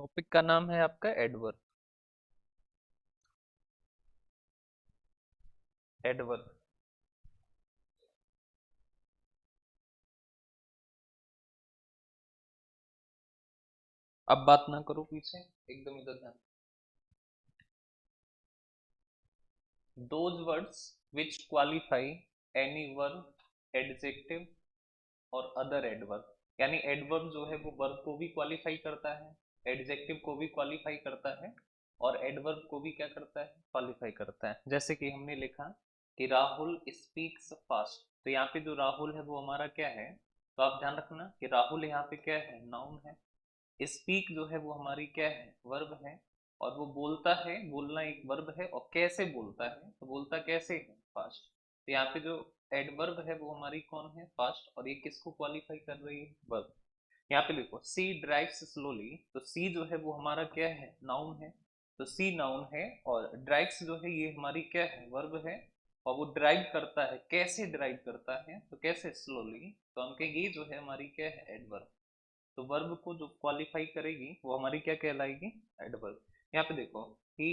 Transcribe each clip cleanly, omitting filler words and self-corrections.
Topic का नाम है आपका एडवर्ब। एडवर्ब। अब बात ना करो पीछे, एकदम इधर ध्यान। Those words which qualify any verb, adjective और अदर एडवर्ब। यानी एडवर्ब जो है वो वर्ब को भी क्वालिफाई करता है, एडजेक्टिव को भी क्वालिफाई करता है और एडवर्ब को भी क्या करता है, क्वालिफाई करता है। जैसे कि हमने लिखा कि राहुल स्पीक्स फास्ट, तो यहाँ पे जो राहुल है वो हमारा क्या है, तो आप ध्यान रखना कि राहुल यहाँ पे क्या है, नाउन है। स्पीक जो है वो हमारी क्या है, वर्ब है। और वो बोलता है, बोलना एक वर्ब है। और कैसे बोलता है, तो बोलता कैसे है, फास्ट। तो यहाँ पे जो एडवर्ब है वो हमारी कौन है, फास्ट। और ये किसको क्वालिफाई कर रही है, वर्ब। यहाँ पे देखो सी ड्राइव्स स्लोली, तो सी जो है वो हमारा क्या है, नाउन है। तो सी नाउन है और ड्राइव्स जो है ये हमारी क्या है, वर्ब है। और वो ड्राइव करता है, कैसे ड्राइव करता है, तो कैसे, स्लोली। तो हम कहेंगे ये जो है हमारी क्या है, एडवर्ब। तो वर्ब को जो क्वालिफाई करेगी वो हमारी क्या कहलाएगी, एडवर्ब। यहाँ पे देखो ही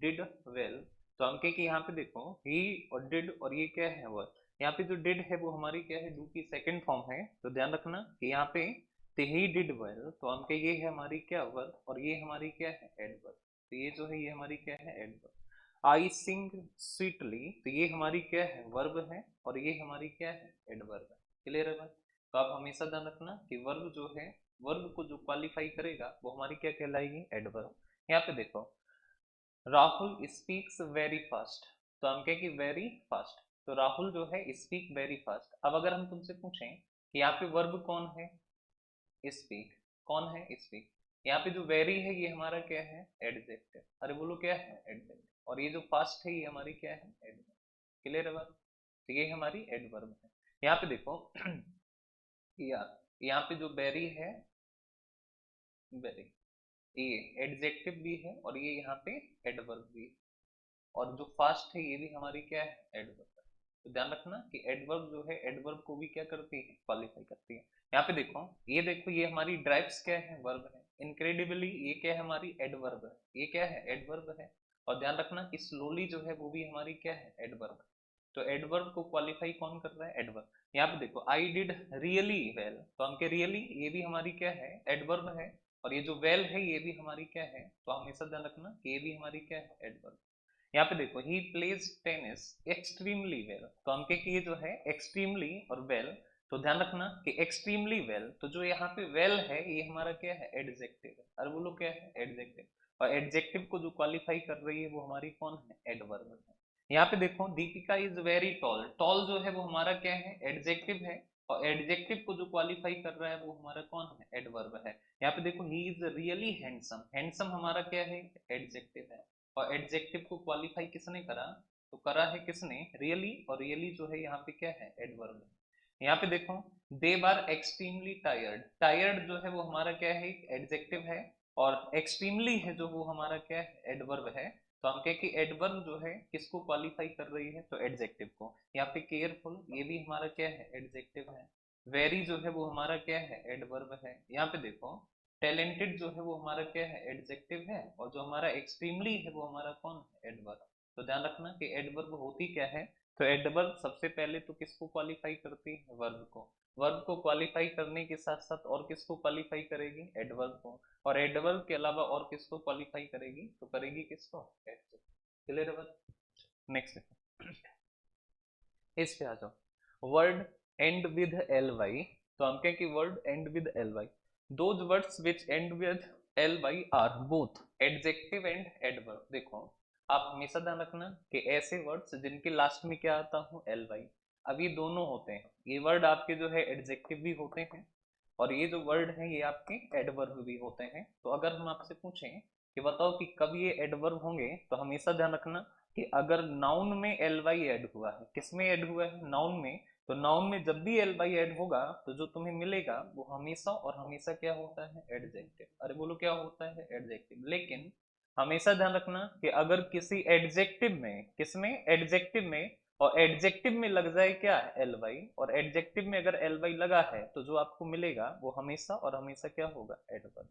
डिड वेल, तो हम कहें कि यहाँ पे देखो ही और डिड और ये क्या है, वर्ब। यहाँ पे जो डिड है वो हमारी क्या है, डू की सेकंड फॉर्म है। तो ध्यान रखना कि यहाँ पे ही डिड वेल, तो हम कहें ये है हमारी क्या, वर्ब। और ये हमारी क्या है, एडवर्ब। तो ये जो है ये हमारी क्या है, एडवर्ब। आई सिंग स्वीटली, तो ये हमारी क्या है, वर्ब है। और ये हमारी क्या है, एडवर्ब है। क्लियर है बात। तो आप हमेशा ध्यान रखना कि वर्ब जो है, वर्ब को जो क्वालिफाई करेगा वो हमारी क्या कहलाएगी, एडवर्ब। यहाँ पे देखो राहुल स्पीक्स वेरी फास्ट, तो हम कहें कि वेरी फास्ट। तो राहुल जो है स्पीक वेरी फास्ट। अब अगर हम तुमसे पूछें कि यहाँ पे वर्ब कौन है, स्पीक। कौन है, स्पीक। यहाँ पे जो वेरी है ये हमारा क्या है, एडजेक्टिव। अरे बोलो क्या है, एडजेक्टिव। और ये जो फास्ट है ये हमारी क्या है, एडवर्ब। क्लियर है बात। तो ये हमारी एडवर्ब है। यहाँ पे देखो या यहाँ पे जो बेरी है, वेरी, ये एडजेक्टिव भी है और ये यहाँ पे एडवर्ब भी है। और जो फास्ट है ये भी हमारी क्या है, एडवर्ब है। तो ध्यान रखना कि एडवर्ब जो है, एडवर्ब को भी क्या करती है, क्वालिफाई करती है। यहाँ पे देखो ये हमारी ड्राइव्स क्या है, वर्ब है। इनक्रेडिबली ये क्या है, हमारी एडवर्ब है। ये क्या है, एडवर्ब है। और ध्यान रखना कि स्लोली जो है वो भी हमारी क्या है, एडवर्ब। तो एडवर्ब को क्वालिफाई कौन कर रहा है, एडवर्ब। यहाँ पे देखो आई डिड रियली वेल, तो हम के रियली ये भी हमारी क्या है, एडवर्ब है। और ये जो वेल है ये भी हमारी क्या है, तो हमेशा ध्यान रखना कि ये भी हमारी क्या है, एडवर्ब। यहाँ पे देखो he plays tennis extremely well, तो हम के ये जो है एक्सट्रीमली और वेल। तो ध्यान रखना कि एक्सट्रीमली वेल, तो जो यहाँ पे वेल है ये हमारा क्या है, एडजेक्टिव है। अरे बोलो क्या है, एडजेक्टिव। और एडजेक्टिव को जो क्वालिफाई कर रही है वो हमारी कौन है, एडवर्ब है। यहाँ पे देखो Deepika is very tall, tall जो है वो हमारा क्या है, एडजेक्टिव है। और एडजेक्टिव को जो क्वालिफाई कर रहा है वो हमारा कौन है, एडवर्ब है। यहाँ पे देखो he is really handsome, handsome हमारा क्या है, एडजेक्टिव है। और एडजेक्टिव को क्वालिफाई किसने करा, तो करा है किसने, रियली। और रियली जो है यहाँ पे क्या है, एडवर्ब है। यहाँ पे देखो दे वर एक्सट्रीमली टायर्ड, टायर्ड जो है वो हमारा क्या है, एडजेक्टिव है। और एक्सट्रीमली है जो वो हमारा क्या है, एडवर्ब है। तो हम कहें कि एडवर्ब जो है किसको क्वालिफाई कर रही है, तो एडजेक्टिव को। यहाँ पे केयरफुल ये भी हमारा क्या है, एडजेक्टिव है। वेरी जो है वो हमारा क्या है, एडवर्ब है। यहाँ पे देखो टैलेंटेड जो है वो हमारा क्या है, एडजेक्टिव है। और जो हमारा एक्सट्रीमली है वो हमारा कौन है, एडवर्ब। तो ध्यान रखना कि एडवर्ब होती क्या है, तो एडवर्ब सबसे पहले तो किसको क्वालिफाई करती है, वर्ब को। वर्ब को क्वालिफाई करने के साथ साथ और किसको क्वालिफाई करेगी, एडवर्ब को। और एडवर्ब के अलावा और किसको क्वालिफाई करेगी, तो करेगी किसको, एडजेक्टिव। क्लियर है बात। नेक्स्ट इस पे आ जाओ, word end with L Y, तो हम कहें कि word end with L Y. Those words which end with L Y are both adjective and adverb. देखो आप हमेशा ध्यान रखना कि ऐसे वर्ड्स जिनके लास्ट में क्या आता हो, एल वाई। अब ये दोनों होते हैं, ये वर्ड आपके जो है एडजेक्टिव भी होते हैं और ये जो वर्ड है ये आपके एडवर्ब भी होते हैं। तो अगर हम आपसे पूछें कि बताओ कि कब ये एडवर्ब होंगे, तो हमेशा ध्यान रखना कि अगर नाउन में एल वाई ऐड हुआ है, किसमें ऐड हुआ है, नाउन में। तो नाउन में जब भी एल वाई ऐड होगा तो जो तुम्हें मिलेगा वो हमेशा और हमेशा क्या होता है, एडजेक्टिव। अरे बोलो क्या होता है, एडजेक्टिव। लेकिन हमेशा ध्यान रखना कि अगर किसी एडजेक्टिव में, किसमें, एडजेक्टिव में, और एडजेक्टिव में लग जाए क्या, एल वाई, और एडजेक्टिव में अगर एल वाई लगा है तो जो आपको मिलेगा वो हमेशा और हमेशा क्या होगा, एडवर्ब।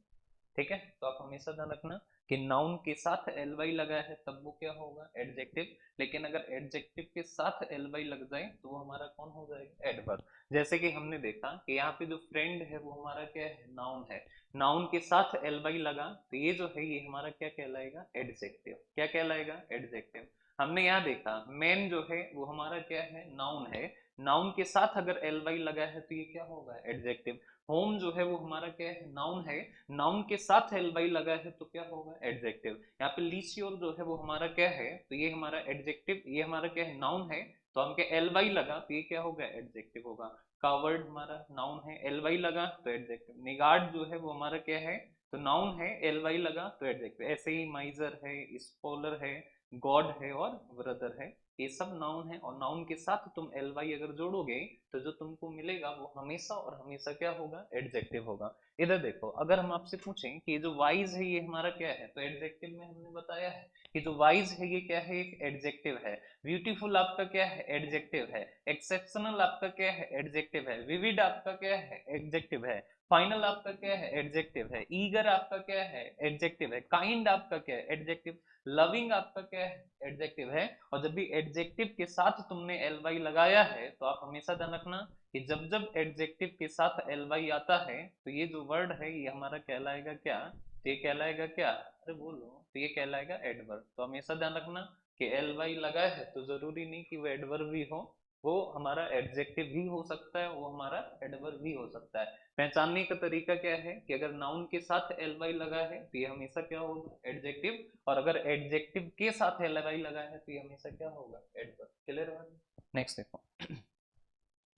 ठीक है, तो आप हमेशा ध्यान रखना कि नाउन के साथ एल वाई लगा है तब वो क्या होगा, एडजेक्टिव। लेकिन अगर एडजेक्टिव के साथ एल वाई लग जाए तो वो हमारा कौन हो जाएगा, एडवर्ब। जैसे कि हमने देखा कि यहाँ पे जो फ्रेंड है वो हमारा क्या है, नाउन है। नाउन के साथ एल वाई लगा तो ये जो है ये हमारा क्या कहलाएगा, एडजेक्टिव। क्या कहलाएगा, एडजेक्टिव। हमने यहाँ देखा मैन जो है वो हमारा क्या है, नाउन है। नाउन के साथ अगर एल वाई लगा है तो ये क्या होगा, एडजेक्टिव। होम जो है वो हमारा क्या है, नाउन है। नाउन के साथ एल वाई लगा है तो क्या होगा, एडजेक्टिव। यहाँ पे लीसियोर जो है वो हमारा क्या है, तो ये हमारा एडजेक्टिव, ये हमारा क्या है, नाउन है। तो हम क्या, एल वाई लगा तो ये क्या होगा, एडजेक्टिव होगा। कावर्ड हमारा नाउन है, एल वाई लगा तो एडजेक्टिव। निगार्ड जो है वो हमारा क्या है, तो नाउन है, एल वाई लगा तो एडजेक्टिव। ऐसे ही माइजर है, स्कॉलर है, गॉड है और ब्रदर है, ये सब नाउन है। और नाउन के साथ तुम एल वाई अगर जोड़ोगे तो जो तुमको मिलेगा वो हमेशा और हमेशा क्या होगा, एडजेक्टिव होगा। इधर देखो, अगर हम आपसे पूछें कि ये जो वाइज है ये हमारा क्या है, तो एडजेक्टिव में हमने बताया है कि जो वाइज है ये क्या है, एक एडजेक्टिव है। ब्यूटीफुल आपका क्या है, एडजेक्टिव है। एक्सेप्शनल आपका क्या है, एडजेक्टिव है। विविड आपका क्या है, एडजेक्टिव है। फाइनल आपका क्या है, एडजेक्टिव है। ईगर आपका क्या है, एडजेक्टिव है। काइंड आपका क्या है, एडजेक्टिव। लविंग आपका क्या है, एडजेक्टिव है। और जब भी एडजेक्टिव के साथ तुमने एल वाई लगाया है तो आप हमेशा ध्यान रखना कि जब जब एडजेक्टिव के साथ एल वाई आता है तो ये जो वर्ड है ये हमारा कहलाएगा क्या, तो ये कहलाएगा क्या, अरे बोलो, तो ये कहलाएगा एडवर्ब। तो हमेशा ध्यान रखना कि एल वाई लगा है तो जरूरी नहीं कि वो एडवर्ब भी हो, वो हमारा एडजेक्टिव भी हो सकता है, वो हमारा एडवर्ब भी हो सकता है। पहचानने का तरीका क्या है कि अगर नाउन के साथ एल वाई लगा है तो ये हमेशा क्या होगा, एडजेक्टिव। और अगर एडजेक्टिव के साथ एल वाई लगा है तो ये हमेशा क्या होगा, एडवर्ब। क्लियर है। नेक्स्ट देखो,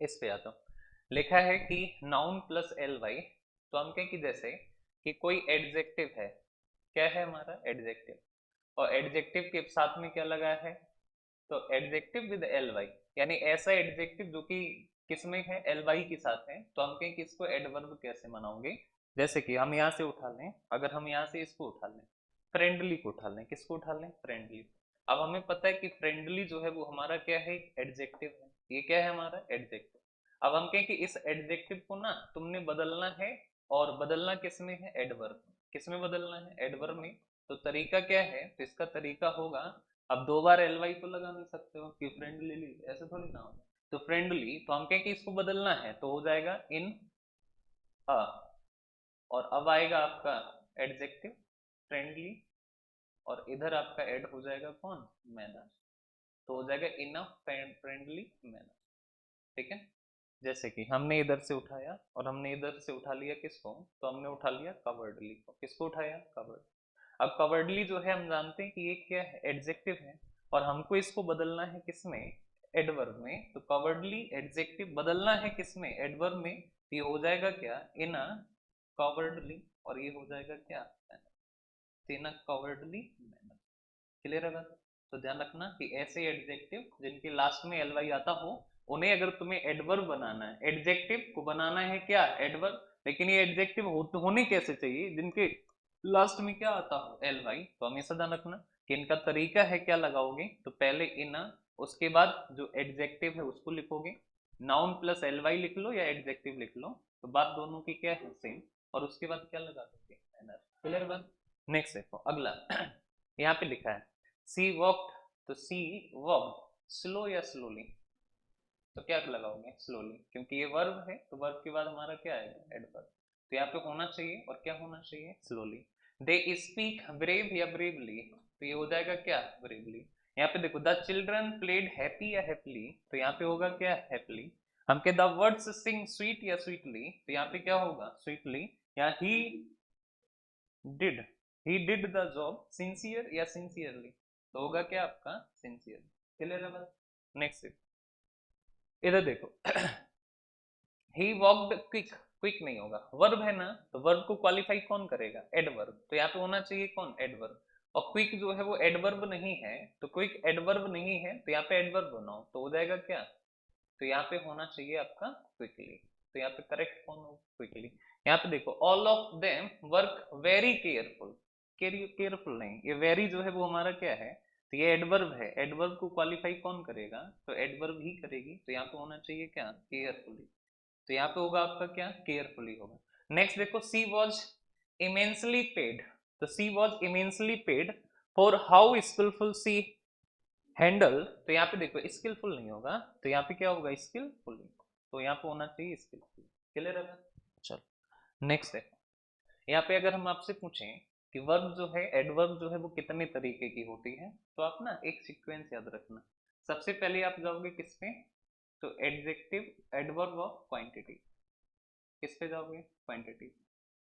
इस पे आता हूँ। लिखा है कि नाउन प्लस एल वाई, तो हम कहें कि जैसे कि कोई एडजेक्टिव है, क्या है हमारा, एडजेक्टिव। और एडजेक्टिव के साथ में क्या लगा है, तो एडजेक्टिव विद एल वाई, यानी ऐसा एडजेक्टिव जो कि किसमें है, एल वाई के साथ है, तो हम कहें कि इसको एडवर्ब कैसे बनाओगे। जैसे कि हम यहाँ से उठा लें, अगर हम यहाँ से इसको उठा लें, फ्रेंडली को उठा लें, किसको उठा लें, फ्रेंडली। अब हमें पता है कि फ्रेंडली जो है वो हमारा क्या है, एडजेक्टिव है। ये क्या है हमारा, एडजेक्टिव। अब हम कहें कि इस एडजेक्टिव को ना तुमने बदलना है, और बदलना किस में है, एडवर्ब। किस में बदलना है, एडवर्ब में। तो तरीका क्या है, तो इसका तरीका होगा, अब दो बार एल वाई तो लगा नहीं सकते हो कि फ्रेंडली, ऐसे थोड़ी ना होगा। तो फ्रेंडली, तो हम कहें कि इसको बदलना है तो हो जाएगा इन अ, और अब आएगा आपका एडजेक्टिव फ्रेंडली, और इधर आपका ऐड हो जाएगा कौन, मैनर। तो हो जाएगा इन अ फ्रेंडली मैनर। ठीक है। जैसे कि हमने इधर से उठाया और हमने इधर से उठा लिया किसको, तो हमने उठा लिया कवर्डली को। किसको उठाया, कवर्ड। अब कवर्डली जो है हम जानते हैं कि ये क्या है, एडजेक्टिव है। और हमको इसको बदलना है किसमें, एडवर्ब में। तो कवर्डली एडजेक्टिव बदलना है किसमें, एडवर्ब में। तो ये हो जाएगा क्या, इन अ कवर्डली, और ये हो जाएगा क्या, इन अ कवर्डली मैनर। क्लियर है बात। तो ध्यान रखना कि ऐसे एडजेक्टिव जिनके लास्ट में एल वाई आता हो, उन्हें अगर तुम्हें एडवर्ब बनाना है, एडजेक्टिव को बनाना है क्या, एडवर्ब। लेकिन ये एडजेक्टिव होने कैसे चाहिए, जिनके लास्ट में क्या आता हो, एल वाई। तो हमेशा ध्यान रखना कि इनका तरीका है क्या लगाओगे, तो पहले इन, उसके बाद जो एडजेक्टिव है उसको लिखोगे। नाउन प्लस एल वाई लिख लो या एडजेक्टिव लिख लो, तो बात दोनों की क्या है, सेम। और उसके बाद क्या लगा दोगे, क्लियर बात। नेक्स्ट देखो अगला, यहाँ पे लिखा है सी वॉक्ड, तो सी वॉक्ड स्लो या स्लोली, तो क्या लगाओगे, स्लोली, क्योंकि ये वर्ब है तो वर्ब के बाद हमारा क्या आएगा, एडवर्ब। तो यहाँ पे होना चाहिए, और क्या होना चाहिए, स्लोली। दे स्पीक ब्रेव या ब्रेवली, तो ये हो जाएगा क्या, ब्रेवली। यहाँ पे देखो, द चिल्ड्रन प्लेड हैप्पी या हैप्पली, तो यहाँ पे होगा क्या, हैप्पली। हम के द वर्ड्स सिंग स्वीट या स्वीटली, तो यहाँ पे क्या होगा, स्वीटली। या did he did the job sincere या सिंसियरली, तो होगा क्या आपका, सिंसियर। क्लियर है बात। नेक्स्ट इधर देखो, ही वॉकड क्विक, क्विक नहीं होगा, वर्ब है ना, तो वर्ब को क्वालिफाई कौन करेगा, एडवर्ब। तो यहाँ पे होना चाहिए कौन, एडवर्ब। और क्विक जो है वो एडवर्ब नहीं है, तो क्विक एडवर्ब नहीं है, तो यहाँ पे एडवर्ब बनाओ तो हो जाएगा क्या, तो यहाँ पे होना चाहिए आपका क्विकली। तो यहाँ पे करेक्ट कौन हो, क्विकली। यहाँ पे देखो, all of them work very careful, careful नहीं, ये वेरी जो है वो हमारा क्या है, तो ये एडवर्ब है। एडवर्ब को क्वालिफाई कौन करेगा, तो एडवर्ब ही करेगी। तो यहाँ पे होना चाहिए क्या, केयरफुली। तो यहाँ पे होगा आपका क्या, केयरफुली होगा। नेक्स्ट देखो, सी वॉज इमेंसली पेड, तो she was immensely paid for how skilful she handle, तो यहाँ पे देखो स्किलफुल नहीं होगा, तो यहाँ पे क्या होगा स्किलफुल, तो यहाँ पे होना चाहिए स्किलफुल। क्लियर है? चलो नेक्स्ट है, यहाँ पे अगर हम आपसे पूछें कि वर्ब जो है, एडवर्ब जो है वो कितने तरीके की होती है, तो आप ना एक सीक्वेंस याद रखना। सबसे पहले आप जाओगे किस पे, तो एडजेक्टिव एडवर्ब ऑफ क्वांटिटी, किस पे जाओगे, क्वांटिटी,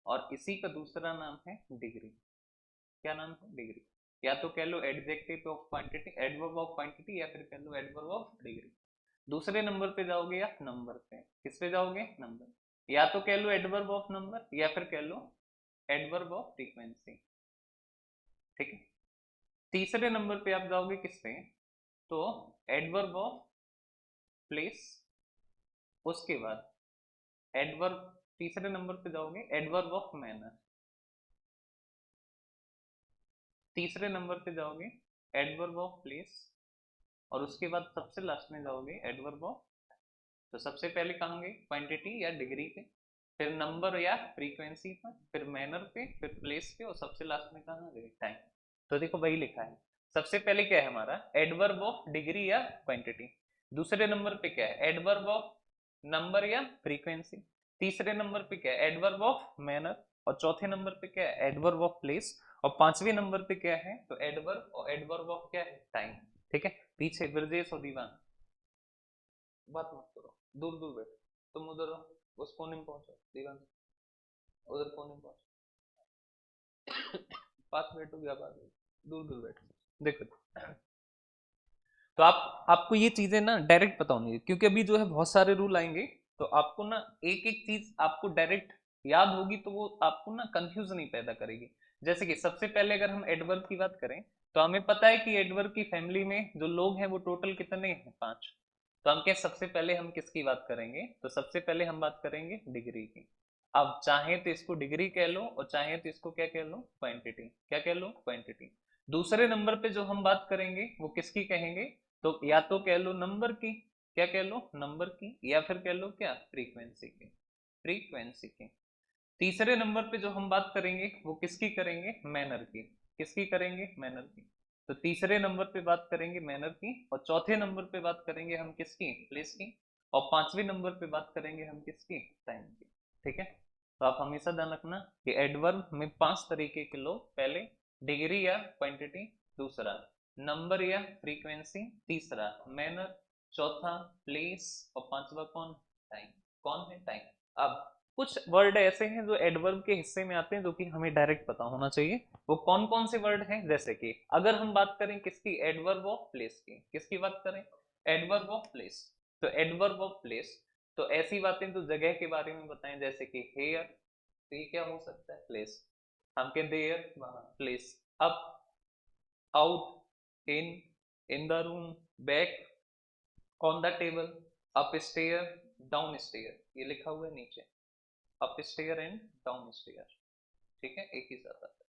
और इसी का दूसरा नाम है डिग्री। क्या नाम है, डिग्री। या तो कह लो adjective of quantity, adverb of quantity, या फिर कह लो एडवर्ब ऑफ डिग्री। दूसरे नंबर पे जाओगे या नंबर पे, किस पे जाओगे, नंबर, या तो कह लो एडवर्ब ऑफ नंबर, या फिर कह लो एडवर्ब ऑफ फ्रीक्वेंसी। ठीक है, तीसरे नंबर पे आप जाओगे किस पे, तो एडवर्ब ऑफ प्लेस, उसके बाद एडवर्ब, तीसरे नंबर पे जाओगे एडवर्ब ऑफ मैनर, तीसरे नंबर पे जाओगे एडवर्ब ऑफ प्लेस, और उसके बाद सबसे लास्ट में जाओगे एडवर्ब ऑफ, तो सबसे पहले कहाँ गए, क्वांटिटी या डिग्री पे, फिर नंबर या फ्रीक्वेंसी पर, फिर मैनर पे, फिर प्लेस पे, और सबसे लास्ट में कहाँ गए, टाइम। तो देखो वही लिखा है, सबसे पहले क्या है हमारा एडवर्ब ऑफ डिग्री या क्वांटिटी, दूसरे नंबर पे क्या है एडवर्ब ऑफ नंबर या फ्रीक्वेंसी, तीसरे नंबर पे क्या है एडवर्ब ऑफ मैनर, और चौथे नंबर पे क्या है एडवर्ब ऑफ प्लेस, और पांचवें नंबर पे क्या है, तो एडवर्ब, और एडवर्ब ऑफ क्या है, टाइम। ठीक है, पीछे ब्रजेश और दीवान बात मत करो, दूर दूर बैठो, तुम उधर उस कोने में पहुंचो, दीवान उधर कोने में पहुंचो, पास बैठो या पास बैठो, दूर दूर बैठो। देखो तो आपको ये चीजें ना डायरेक्ट पता होनी है, क्योंकि अभी जो है बहुत सारे रूल आएंगे, तो आपको ना एक एक चीज आपको डायरेक्ट याद होगी, तो वो आपको ना कंफ्यूज नहीं पैदा करेगी। जैसे कि सबसे पहले अगर हम एडवर्ब की बात करें, तो हमें पता है कि एडवर्ब की फैमिली में जो लोग हैं वो टोटल कितने हैं, 5। तो हम क्या सबसे पहले हम किसकी बात करेंगे, तो सबसे पहले हम बात करेंगे डिग्री की। अब चाहे तो इसको डिग्री कह लो, और चाहे तो इसको क्या कह लो, क्वांटिटी। क्या कह लो, क्वांटिटी। दूसरे नंबर पे जो हम बात करेंगे वो किसकी कहेंगे, तो या तो कह लो नंबर की, क्या कह लो, नंबर की, या फिर कह लो क्या, फ्रीक्वेंसी की, फ्रीक्वेंसी की। तीसरे नंबर पे जो हम बात करेंगे वो किसकी करेंगे, मैनर की, किसकी करेंगे, मैनर की। तो तीसरे नंबर पे बात करेंगे मैनर की, और चौथे नंबर पे बात करेंगे हम किसकी, प्लेस की, और पांचवें नंबर पे बात करेंगे हम किसकी, टाइम की। ठीक है, तो आप हमेशा ध्यान रखना कि एडवर्ब में 5 तरीके के लोग, पहले डिग्री या क्वांटिटी, दूसरा नंबर या फ्रीक्वेंसी, तीसरा मैनर, चौथा प्लेस, और पांचवा कौन, टाइम। कौन है, टाइम। अब कुछ वर्ड ऐसे हैं जो एडवर्ब के हिस्से में आते हैं, जो कि हमें डायरेक्ट पता होना चाहिए। वो कौन कौन से वर्ड हैं, जैसे कि अगर हम बात करें किसकी, एडवर्ब ऑफ प्लेस की, किसकी बात करें, एडवर्ब ऑफ प्लेस, तो एडवर्ब ऑफ प्लेस, तो ऐसी बातें जो जगह के बारे में बताएं, जैसे कि हेयर, तो ये क्या हो सकता है, प्लेस। हम कहते there, place. Up, out, in the room, back, on the table, up stair, down stair, ये लिखा हुआ है नीचे, up stair and down stair. ठीक है, एक ही साथ आता है,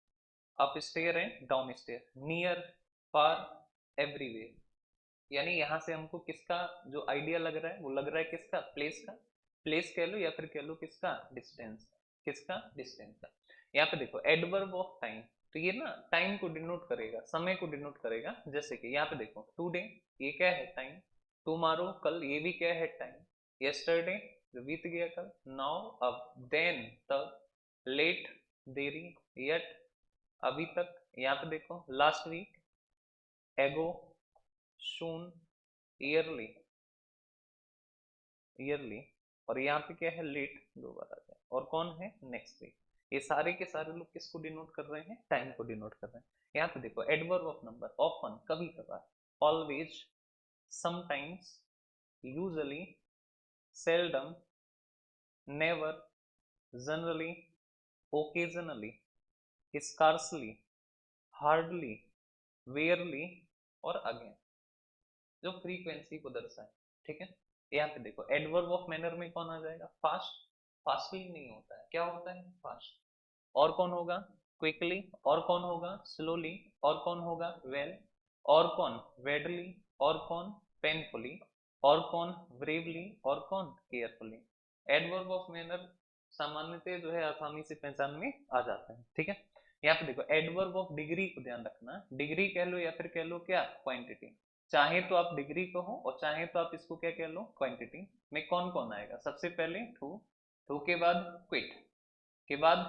up stair and down stair, near, far, everywhere. यानी यहां से हमको किसका जो आइडिया लग रहा है, वो लग रहा है किसका, प्लेस का, प्लेस कह लो, या फिर कह लो किसका, डिस्टेंस, किसका, डिस्टेंस का। यहाँ पे देखो एडवर्ब ऑफ टाइम, तो ये ना टाइम को डिनोट करेगा, समय को डिनोट करेगा। जैसे कि यहाँ पे देखो टुडे, ये क्या है, टाइम। टुमारो, कल, ये भी क्या है, टाइम। यस्टरडे, जो बीत गया कल। नाउ, अब। देन, तब। लेट, देरी। यट, अभी तक। यहाँ पे देखो लास्ट वीक, एगो, सून, ईयरली, ईयरली, और यहाँ पे क्या है, लेट, दो बार आ गया, और कौन है, नेक्स्ट वीक। ये सारे के सारे लोग किसको डिनोट कर रहे हैं, टाइम को डिनोट कर रहे हैं। यहाँ पे देखो एडवर्ब ऑफ नंबर, ऑफन, कभी कभार, always, sometimes, usually, seldom, never, generally, occasionally, scarcely, hardly, barely, और अगेन, जो फ्रीक्वेंसी को दर्शाए। ठीक है, यहाँ पे देखो एडवर्ब ऑफ मैनर में कौन आ जाएगा, फास्ट, फास्टली नहीं होता है, क्या होता है, फास्ट। और कौन होगा, क्विकली, और कौन होगा, स्लोली, और कौन होगा, वेल, और कौन, वेडली, और कौन, पेनफुली, और कौन, ब्रेवली, और कौन, केयरफुली। एडवर्ब ऑफ मैनर सामान्यतः जो है आसानी से पहचान में आ जाता है, ठीक है। यहाँ पे देखो एडवर्ब ऑफ डिग्री को ध्यान रखना, डिग्री कह लो या फिर कह लो क्या क्वांटिटी, चाहे तो आप डिग्री कहो और चाहे तो आप इसको क्या कह लो क्वांटिटी। में कौन कौन आएगा, सबसे पहले टू, टू के बाद क्विट, के बाद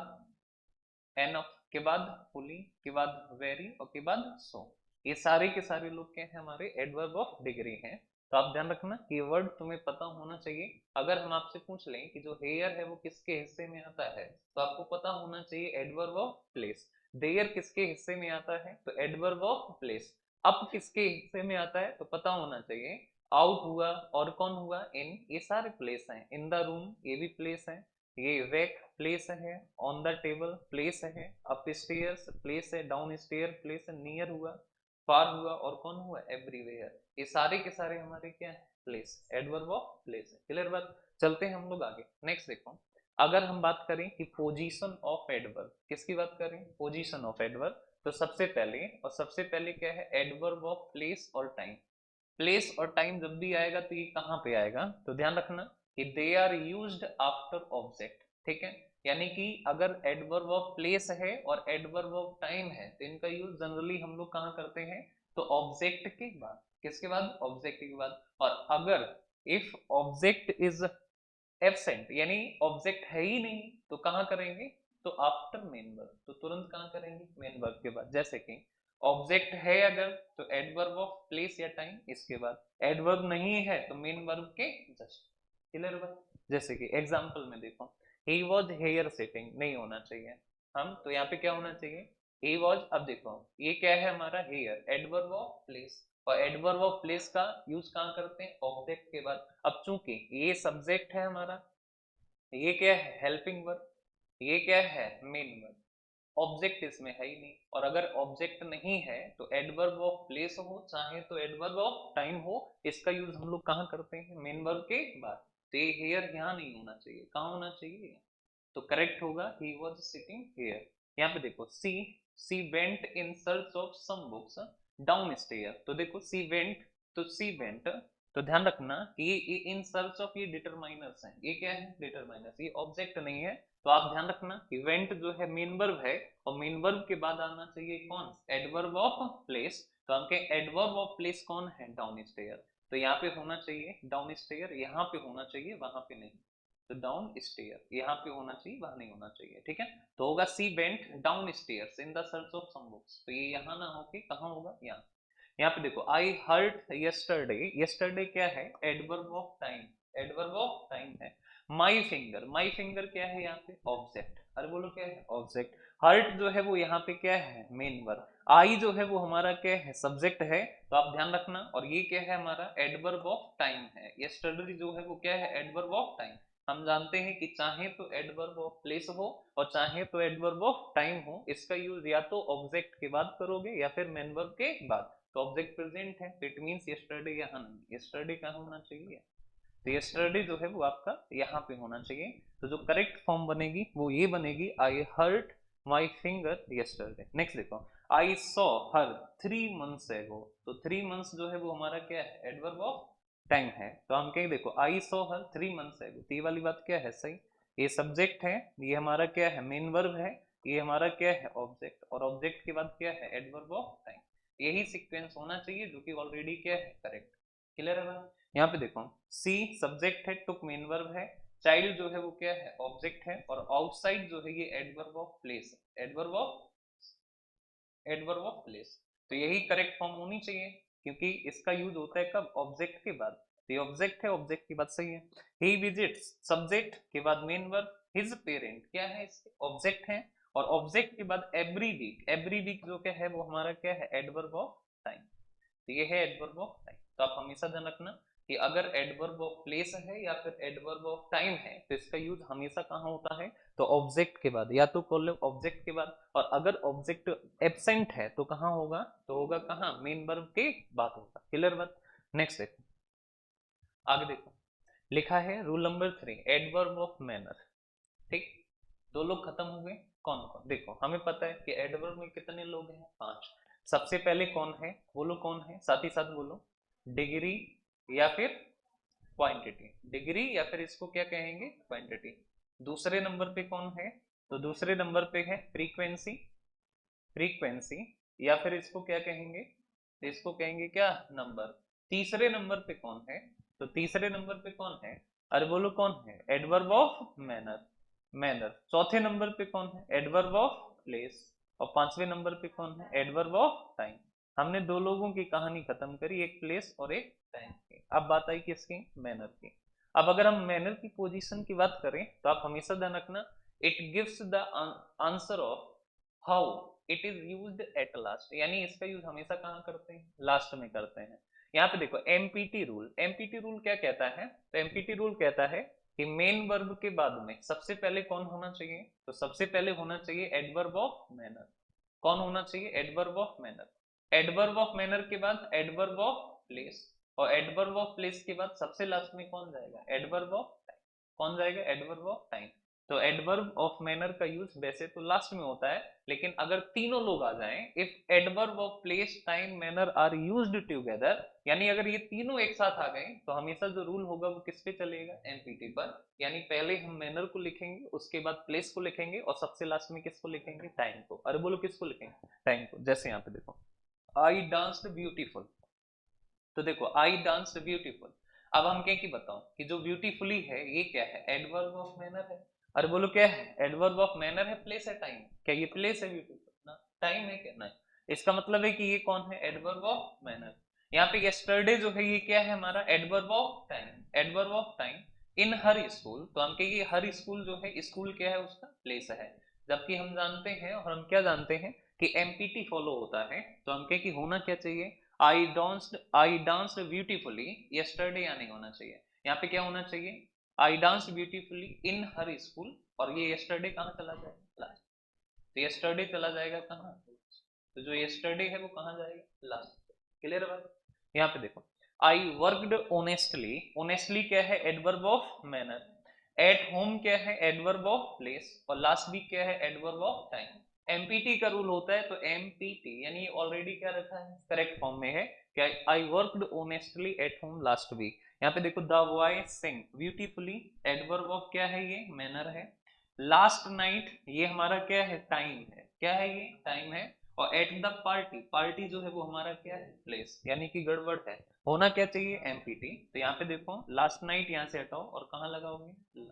एनफ, के बाद फुली, के बाद वेरी और के बाद सो, ये सारे के सारे लोग क्या है हमारे एडवर्ब ऑफ डिग्री हैं। तो आप ध्यान रखना ये वर्ड तुम्हें पता होना चाहिए। अगर हम आपसे पूछ लें कि जो हेयर है वो किसके हिस्से में आता है, तो आपको पता होना चाहिए एडवर्ब ऑफ प्लेस। देयर किसके हिस्से में आता है, तो एडवर्ब ऑफ प्लेस। अप किसके हिस्से में आता है, तो पता होना चाहिए आउट हुआ, और कौन हुआ इन, ये सारे प्लेस हैं। इन द रूम ये भी प्लेस है, ये वेक प्लेस है, ऑन द टेबल प्लेस है, अप स्टेयर्स प्लेस है, डाउन स्टेयर प्लेस है, नियर हुआ, फार हुआ और कौन हुआ एवरीवेयर, ये सारे के सारे हमारे क्या है प्लेस, एडवर्ब ऑफ प्लेस है। क्लियर बात। चलते हैं हम लोग आगे। नेक्स्ट देखो, अगर हम बात करें कि पोजीशन ऑफ एडवर्ब, किसकी बात करें, पोजीशन ऑफ एडवर्ब, तो सबसे पहले क्या है एडवर्ब ऑफ प्लेस और टाइम। प्लेस और टाइम जब भी आएगा तो ये कहाँ पे आएगा, तो ध्यान रखना कि they are used after object, ठीक है। यानी कि अगर एडवर्ब ऑफ प्लेस है और एडवर्ब ऑफ टाइम है तो इनका यूज जनरली हम लोग कहाँ करते हैं, तो ऑब्जेक्ट के बाद, किसके बाद, ऑब्जेक्ट के बाद। और अगर इफ ऑब्जेक्ट इज एब्सेंट, यानी ऑब्जेक्ट है ही नहीं, तो कहाँ करेंगे, तो आफ्टर मेन वर्ब, तो तुरंत कहाँ करेंगे मेन वर्ब के बाद। जैसे कि ऑब्जेक्ट है अगर, तो एडवर्ब ऑफ प्लेस या टाइम इसके बाद, एडवर्ब नहीं है तो मेन वर्ब के जस्ट। क्लियर बात। जैसे कि एग्जांपल में देखो, ही वॉज हेयर सेटिंग, नहीं होना चाहिए हम, तो यहाँ पे क्या होना चाहिए ही वॉज। अब देखो ये क्या है हमारा हेयर, एडवर्ब ऑफ प्लेस, और एडवर्ब ऑफ प्लेस का यूज कहाँ करते हैं, ऑब्जेक्ट के बाद। अब चूंकि ये सब्जेक्ट है हमारा, ये क्या है हेल्पिंग वर्ब, ये क्या है मेन वर्ब, ऑब्जेक्ट इसमें है ही नहीं। और अगर ऑब्जेक्ट नहीं है तो एडवर्ब ऑफ प्लेस हो चाहे तो एडवर्ब ऑफ टाइम हो, इसका यूज हम लोग कहाँ करते हैं मेन वर्ब के बाद। तो ये हेयर यहाँ नहीं होना चाहिए, कहाँ होना चाहिए, तो करेक्ट होगा ही वॉज सिटिंग हेयर। यहाँ पे देखो she went in search of some books down stair, तो देखो सी वेंट, तो सी वेंट, तो ध्यान रखना कि ये इन सर्च ऑफ ये डिटरमाइनर्स हैं, ये क्या है डिटरमाइनर्स, ये ऑब्जेक्ट नहीं है। तो आप ध्यान रखना कि वेंट जो है मेन वर्ब है, और मेन वर्ब के बाद आना चाहिए कौन, एडवर्ब ऑफ प्लेस। तो हम कहें एडवर्ब ऑफ प्लेस कौन है, डाउन स्टेयर, तो यहाँ पे होना चाहिए डाउन स्टेयर, यहाँ पे होना चाहिए वहां पे नहीं, तो डाउन स्टेयर यहाँ पे होना चाहिए वहां नहीं होना चाहिए, ठीक है। तो होगा she went down stairs in the search of some books, तो ये यहाँ ना होके कहाँ होगा यहाँ। यहाँ पे देखो आई हर्ड यस्टरडे, यस्टरडे क्या है adverb of time, adverb of time है। माई फिंगर, माई फिंगर क्या है यहाँ पे ऑब्जेक्ट, अरे बोलो क्या है ऑब्जेक्ट। हर्ट जो है वो यहाँ पे क्या है मेन वर्ब, आई जो है वो हमारा क्या है सब्जेक्ट है, तो आप ध्यान रखना। और ये क्या है हमारा एडवर्ब ऑफ टाइम है, यस्टरडे जो है वो क्या है एडवर्ब ऑफ टाइम। हम जानते हैं कि चाहे तो एडवर्ब ऑफ प्लेस हो और चाहे तो एडवर्ब ऑफ टाइम हो, इसका यूज या तो ऑब्जेक्ट के बाद करोगे या फिर मेन वर्ब के बाद। तो ऑब्जेक्ट प्रेजेंट है तो इट मींस यस्टरडे यहाँ नहीं, यस्टरडे कहाँ होना चाहिए, तो यस्टरडे जो है वो आपका यहाँ पे होना चाहिए। तो जो करेक्ट फॉर्म बनेगी वो ये बनेगी I hurt my finger yesterday. Next देखो आई सॉ हर 3 months एगो, तो 3 months जो है वो हमारा क्या है एडवर्ब ऑफ टाइम है। तो हम कहें देखो आई सॉ हर 3 months एगो, तो ये वाली बात क्या है सही, ये सब्जेक्ट है, ये हमारा क्या है मेन वर्ब है, ये हमारा क्या है ऑब्जेक्ट, और ऑब्जेक्ट के बाद क्या है एडवर्ब ऑफ टाइम। यही सीक्वेंस होना चाहिए जो कि ऑलरेडी क्या है करेक्ट। क्लियर है बात। यहाँ पे देखो सी सब्जेक्ट है, टुक मेन वर्ब है, चाइल्ड जो है वो क्या है ऑब्जेक्ट है, और आउटसाइड जो है ये एडवर्ब ऑफ प्लेस है, एडवर्ब ऑफ प्लेस। तो यही करेक्ट फॉर्म होनी चाहिए, क्योंकि इसका यूज होता है कब ऑब्जेक्ट के बाद। तो ये ऑब्जेक्ट है, ऑब्जेक्ट की बात सही है। ही विजिट्स सब्जेक्ट के बाद मेन वर्ब, हिज पेरेंट क्या है इसके ऑब्जेक्ट है, और ऑब्जेक्ट के बाद एवरी वीक जो क्या है वो हमारा क्या है एडवर्ब ऑफ टाइम। तो ये है एडवर्ब ऑफ टाइम। तो आप हमेशा ध्यान रखना कि अगर एडवर्ब ऑफ प्लेस है या फिर एडवर्ब ऑफ टाइम है तो इसका यूज हमेशा कहाँ होता है, तो ऑब्जेक्ट के बाद, या तो कॉल ऑब्जेक्ट के बाद। और अगर ऑब्जेक्ट एब्सेंट है तो कहाँ होगा, तो होगा कहाँ मेन वर्ब के बाद होगा। क्लियर बात। नेक्स्ट देखो, आगे देखो लिखा है rule number 3 adverb of manner, ठीक। दो लोग खत्म हो गए, कौन कौन, देखो हमें पता है कि एडवर्ब में कितने लोग हैं 5। सबसे पहले कौन है बोलो, कौन है साथ ही साथ बोलो, डिग्री या फिर क्वांटिटी, डिग्री या फिर इसको क्या कहेंगे क्वांटिटी। दूसरे नंबर पे कौन है? तो दूसरे नंबर पे है फ्रीक्वेंसी, फ्रीक्वेंसी, या फिर इसको क्या कहेंगे? तो इसको कहेंगे क्या? नंबर। तीसरे नंबर पे कौन है? तो तीसरे नंबर पे कौन है? अरे बोलो कौन है? Adverb of manner, manner. चौथे नंबर पे कौन है? Adverb of place. और पांचवें नंबर पे कौन है? Adverb of time. हमने दो लोगों की कहानी खत्म करी, एक प्लेस और एक टाइम की। अब बात आई किसकी? मैनर की। अब अगर हम मैनर की पोजीशन की बात करें तो आप हमेशा ध्यान रखना, it gives the answer of how it is used at last, यानी इसका यूज हमेशा कहाँ करते हैं? लास्ट में करते हैं। यहाँ पे देखो एमपीटी रूल, एमपीटी रूल क्या कहता है? तो एमपीटी रूल कहता है कि मेन वर्ब के बाद में सबसे पहले कौन होना चाहिए? तो सबसे पहले होना चाहिए एडवर्ब ऑफ मैनर। कौन होना चाहिए? Adverb of manner. Adverb of manner के बाद एडवर्ब ऑफ प्लेस, और एडवर्ब ऑफ प्लेस के बाद सबसे लास्ट में कौन जाएगा? Adverb of time. कौन जाएगा? Adverb of time. तो एडवर्ब ऑफ मैनर का यूज वैसे तो लास्ट में होता है, लेकिन अगर तीनों लोग आ जाएं, if adverb of place time manner are used together, यानी अगर ये तीनों एक साथ आ गए तो हमेशा जो रूल होगा वो किस पे चलेगा? एमपीटी पर। यानी पहले हम मैनर को लिखेंगे, उसके बाद प्लेस को लिखेंगे, और सबसे लास्ट में किसको लिखेंगे? टाइम को। अरे बोलो किसको लिखेंगे? टाइम को। जैसे यहाँ पे देखो, आई डांस्ड ब्यूटीफुल, तो देखो आई डांस्ड ब्यूटीफुल। अब हम क्या की बताओ कि जो ब्यूटीफुली है ये क्या है? एडवर्ब ऑफ मैनर है। अरे बोलो क्या है? एडवर्ब ऑफ मैनर है, प्लेस है, टाइम? क्या ये प्लेस है ब्यूटीफुल ना? टाइम है क्या? नहीं। इसका मतलब है कि ये कौन है? Adverb of manner. यहाँ पे यस्टरडे जो है ये क्या है हमारा? Adverb of time, adverb of time. In her school, तो हम कहेंगे हर स्कूल जो है, स्कूल क्या है? उसका प्लेस है। जबकि हम जानते हैं, और हम क्या जानते हैं कि एमपीटी फॉलो होता है, तो हम कहें कि होना क्या चाहिए? आई डांस्ड ब्यूटीफुली यस्टरडे, या नहीं होना चाहिए? यहाँ पे क्या होना चाहिए? I danced beautifully in her school, और ये यस्टरडे कहाँ चला जाएगा? लास्ट। तो यस्टरडे चला जाएगा कहाँ? तो जो यस्टरडे है वो कहाँ जाएगा? लास्ट। क्लियर है बात? यहाँ पे देखो, आई वर्कड ऑनेस्टली, ऑनेस्टली क्या है? Adverb of manner. At home क्या है? Adverb of place. और लास्ट वीक क्या है? Adverb of time. एमपीटी का रूल होता है, तो एमपीटी यानी ऑलरेडी क्या रखा है? करेक्ट फॉर्म में है। क्या? I worked honestly at home last week. यहाँ पे देखो, the boy sing beautifully, adverb of क्या है? ये मैनर है। लास्ट नाइट ये हमारा क्या है? टाइम है। क्या है ये? टाइम है। और एट द पार्टी, पार्टी जो है वो हमारा क्या है? प्लेस, यानी कि गड़बड़ है। होना क्या चाहिए? एमपीटी। तो यहाँ पे देखो, लास्ट नाइट यहाँ से हटाओ और कहाँ लगाओगे?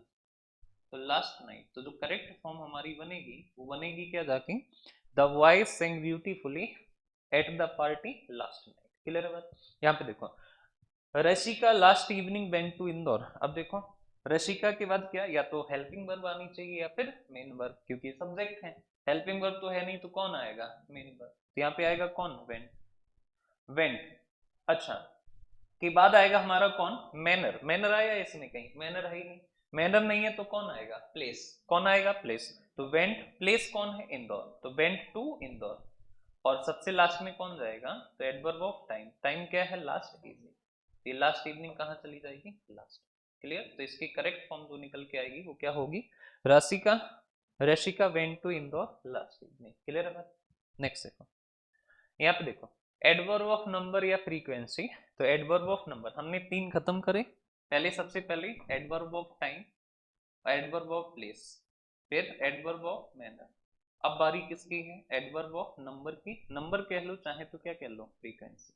तो लास्ट नाइट, तो जो करेक्ट फॉर्म हमारी बनेगी वो बनेगी क्या जाके? The voice sing beautifully at the party last night. Clear है बात? यहाँ पे देखो, Rashika last evening went to Indore. अब देखो, रशिका के बाद क्या? या तो हेल्पिंग वर्ब आनी चाहिए या फिर मेन वर्ब, क्योंकि सब्जेक्ट है। हेल्पिंग वर्ब तो है नहीं, तो कौन आएगा? Main verb. तो यहाँ पे आएगा कौन? Went, went. अच्छा, के बाद आएगा हमारा कौन? मैनर। मैनर आया इसमें? कहीं मैनर है ही नहीं। मैनर नहीं है तो कौन आएगा? प्लेस। कौन आएगा? प्लेस। तो वेंट, प्लेस कौन है? इंदौर, तो वेंट टू इंदौर। और सबसे लास्ट में कौन जाएगा? तो एडवर्ब ऑफ टाइम। टाइम क्या है? Last evening. ये लास्ट इवनिंग कहाँ चली जाएगी? लास्ट। क्लियर? तो इसकी करेक्ट फॉर्म जो निकल के आएगी वो क्या होगी? Rasika, Rashika went to Indore last evening. Clear है बात? नेक्स्ट देखो, यहाँ पे देखो, एडवर्ब ऑफ नंबर या फ्रीक्वेंसी। तो एडवर्ब ऑफ नंबर हमने तीन खत्म करे। पहले सबसे पहले adverb of time, adverb of place, फिर एडवर्ब ऑफ मैनर। अब बारी किसकी है? एडवर्ब ऑफ नंबर की। नंबर कह लो चाहे तो क्या कह लो? फ्रीक्वेंसी।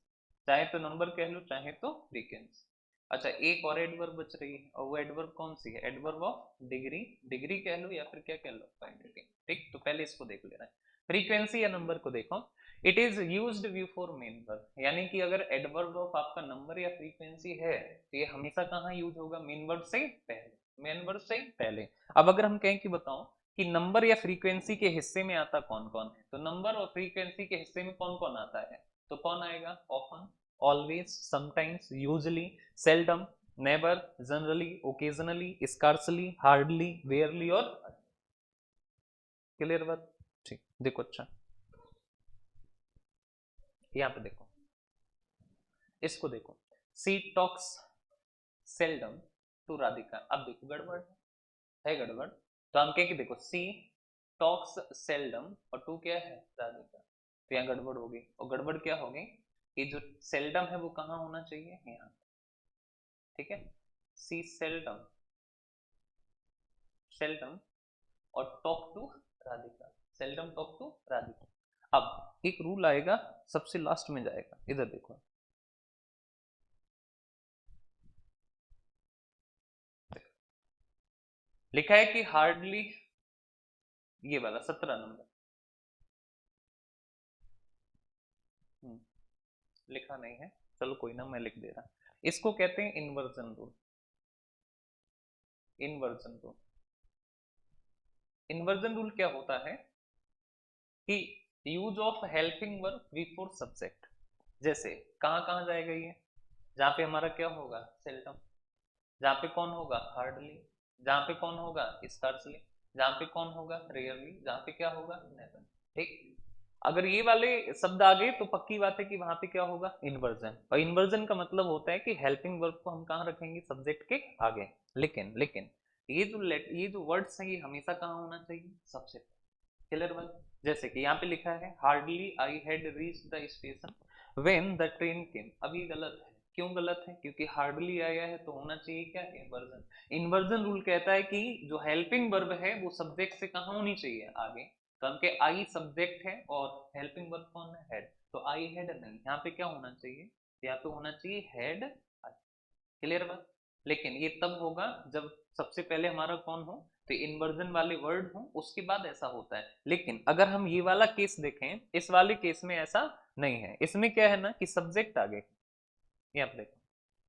चाहे तो नंबर कह लो चाहे तो फ्रीक्वेंसी। अच्छा, एक और एडवर्ब बच रही है, और वो एडवर्ब कौन सी है? Adverb of degree. डिग्री कह लो या फिर क्या कह लो? क्वांटिटी। ठीक, तो पहले इसको देख लेना है। फ्रीक्वेंसी या नंबर को देखो, it is used before main verb, यानी कि अगर एडवर्ब ऑफ आपका नंबर या फ्रीक्वेंसी है तो ये हमेशा कहाँ यूज होगा? मेन वर्ब से पहले, मेन वर्ब से पहले। अब अगर हम कहें कि बताओ कि नंबर या फ्रीक्वेंसी के हिस्से में आता कौन कौन है, तो नंबर और फ्रीक्वेंसी के हिस्से में कौन कौन आता है? तो कौन आएगा? Often, always, sometimes, usually, seldom, never, generally, occasionally, scarcely, hardly, rarely और। क्लियर बात? ठीक, देखो। अच्छा, यहाँ पे देखो, इसको देखो, सी टॉक्स सेल्डम टू राधिका। अब देखो गड़बड़ है गड़बड़। तो हम कहें कि देखो, सी टॉक्स सेल्डम और टू क्या है? राधिका। तो यहाँ गड़बड़ होगी, और गड़बड़ क्या होगी कि जो सेल्डम है वो कहाँ होना चाहिए? यहाँ। ठीक है, सी सेल्डम, सेल्डम और talk to Radhika, seldom talk to Radhika. अब एक रूल आएगा सबसे लास्ट में जाएगा, इधर देखो, लिखा है कि हार्डली, ये वाला 17 नंबर, लिखा नहीं है, चलो कोई ना, मैं लिख दे रहा। इसको कहते हैं inversion rule. Inversion rule, inversion rule क्या होता है कि use of helping verb before subject. जैसे कहां कहां जाएगा ये, जहां पे हमारा क्या होगा सेल्डम, जहां पे कौन होगा हार्डली, जहां पे कौन होगा स्कार्सली, जहां पे कौन होगा रेयरली, जहां पे क्या होगा नेवर। ठीक, अगर ये वाले शब्द आ गए तो पक्की बात है कि वहां पे क्या होगा इन्वर्जन। और इन्वर्जन का मतलब होता है कि हेल्पिंग वर्ब को हम कहाँ रखेंगे सब्जेक्ट के आगे। लेकिन लेकिन ये जो वर्ड्स हैं ये हमेशा कहाँ होना चाहिए सबसे क्लियर बात। जैसे कि यहाँ पे लिखा है hardly I had reach the station when the train came. अब ये गलत है, क्यों गलत है, क्योंकि हार्डली आया है तो होना चाहिए क्या इन्वर्जन। इन्वर्जन रूल कहता है कि जो हेल्पिंग वर्ब है वो सब्जेक्ट से कहाँ होनी चाहिए आगे। तो हम के आई सब्जेक्ट है और हेल्पिंग वर्ब कौन है हेड, तो आई हैड नहीं, यहाँ पे क्या होना चाहिए, यहाँ पे होना चाहिए हैड। क्लियर बात। लेकिन ये तब होगा जब सबसे पहले हमारा कौन हो, तो इन्वर्जन वाले वर्ड हो, उसके बाद ऐसा होता है। लेकिन अगर हम ये वाला केस देखें, इस वाले केस में ऐसा नहीं है। इसमें क्या है ना कि सब्जेक्ट आगे, यहाँ पे देखो,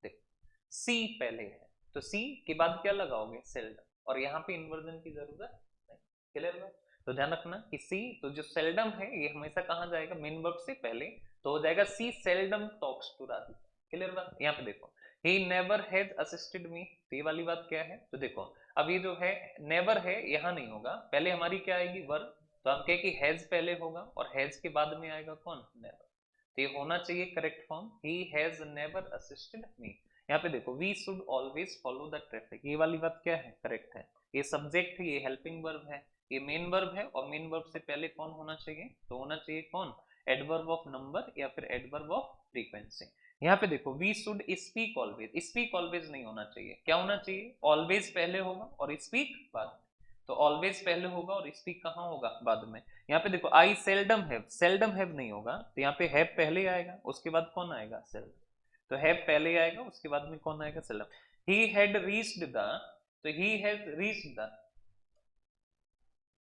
देखो सी पहले है तो सी के बाद क्या लगाओगे सेल्डम, और यहाँ पे इन्वर्जन की जरूरत नहीं। क्लियर बात। तो ध्यान रखना कि सी, तो जो सेल्डम है ये हमेशा कहाँ जाएगा मेन वर्ब से पहले, तो हो जाएगा she seldom talks to Radhika. Clear बात। यहाँ पे देखो he never has assisted me, तो ये वाली बात क्या है, तो देखो अब ये जो है नेवर है यहाँ नहीं होगा, पहले हमारी क्या आएगी वर्ब, तो हम कहे कि हैज पहले होगा और हैज के बाद में आएगा कौन नेवर। तो ये होना चाहिए correct form, he has never assisted me. यहाँ पे देखो we should always follow the traffic, ये वाली बात क्या है करेक्ट है। ये सब्जेक्ट है, ये हेल्पिंग वर्ब है, ये मेन वर्ब है, और मेन वर्ब से पहले कौन होना चाहिए, तो होना चाहिए कौन एडवर्ब ऑफ नंबर या फिर एडवर्ब ऑफ फ्रीक्वेंसी। यहाँ पे देखो we should speak always, speak always नहीं होना चाहिए, क्या होना चाहिए ऑलवेज पहले होगा और स्पीक बाद। तो ऑलवेज पहले होगा और स्पीक कहाँ होगा बाद में। यहाँ पे देखो आई सेल्डम हैव, सेल्डम हैव नहीं होगा, तो यहाँ पे हैव पहले आएगा उसके बाद कौन आएगा सेल्डम। तो हैव पहले आएगा उसके बाद में कौन आएगा seldom. He had reached the, तो he has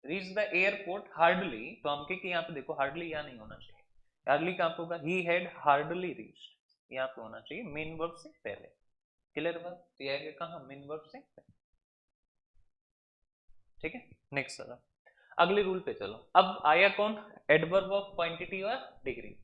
reach the airport hardly, तो हम के यहाँ पे देखो हार्डली यहाँ नहीं होना चाहिए, हार्डली कहाँ पे होगा ही हैड हार्डली रीच्ड, यहाँ पे होना चाहिए मेन वर्ब से पहले। क्लियर बात। तो ये आएगा कहाँ मेन वर्ब से पहले। ठीक है, नेक्स्ट चलो अगले रूल पे चलो। अब आया कौन एडवर्ब ऑफ क्वांटिटी और degree.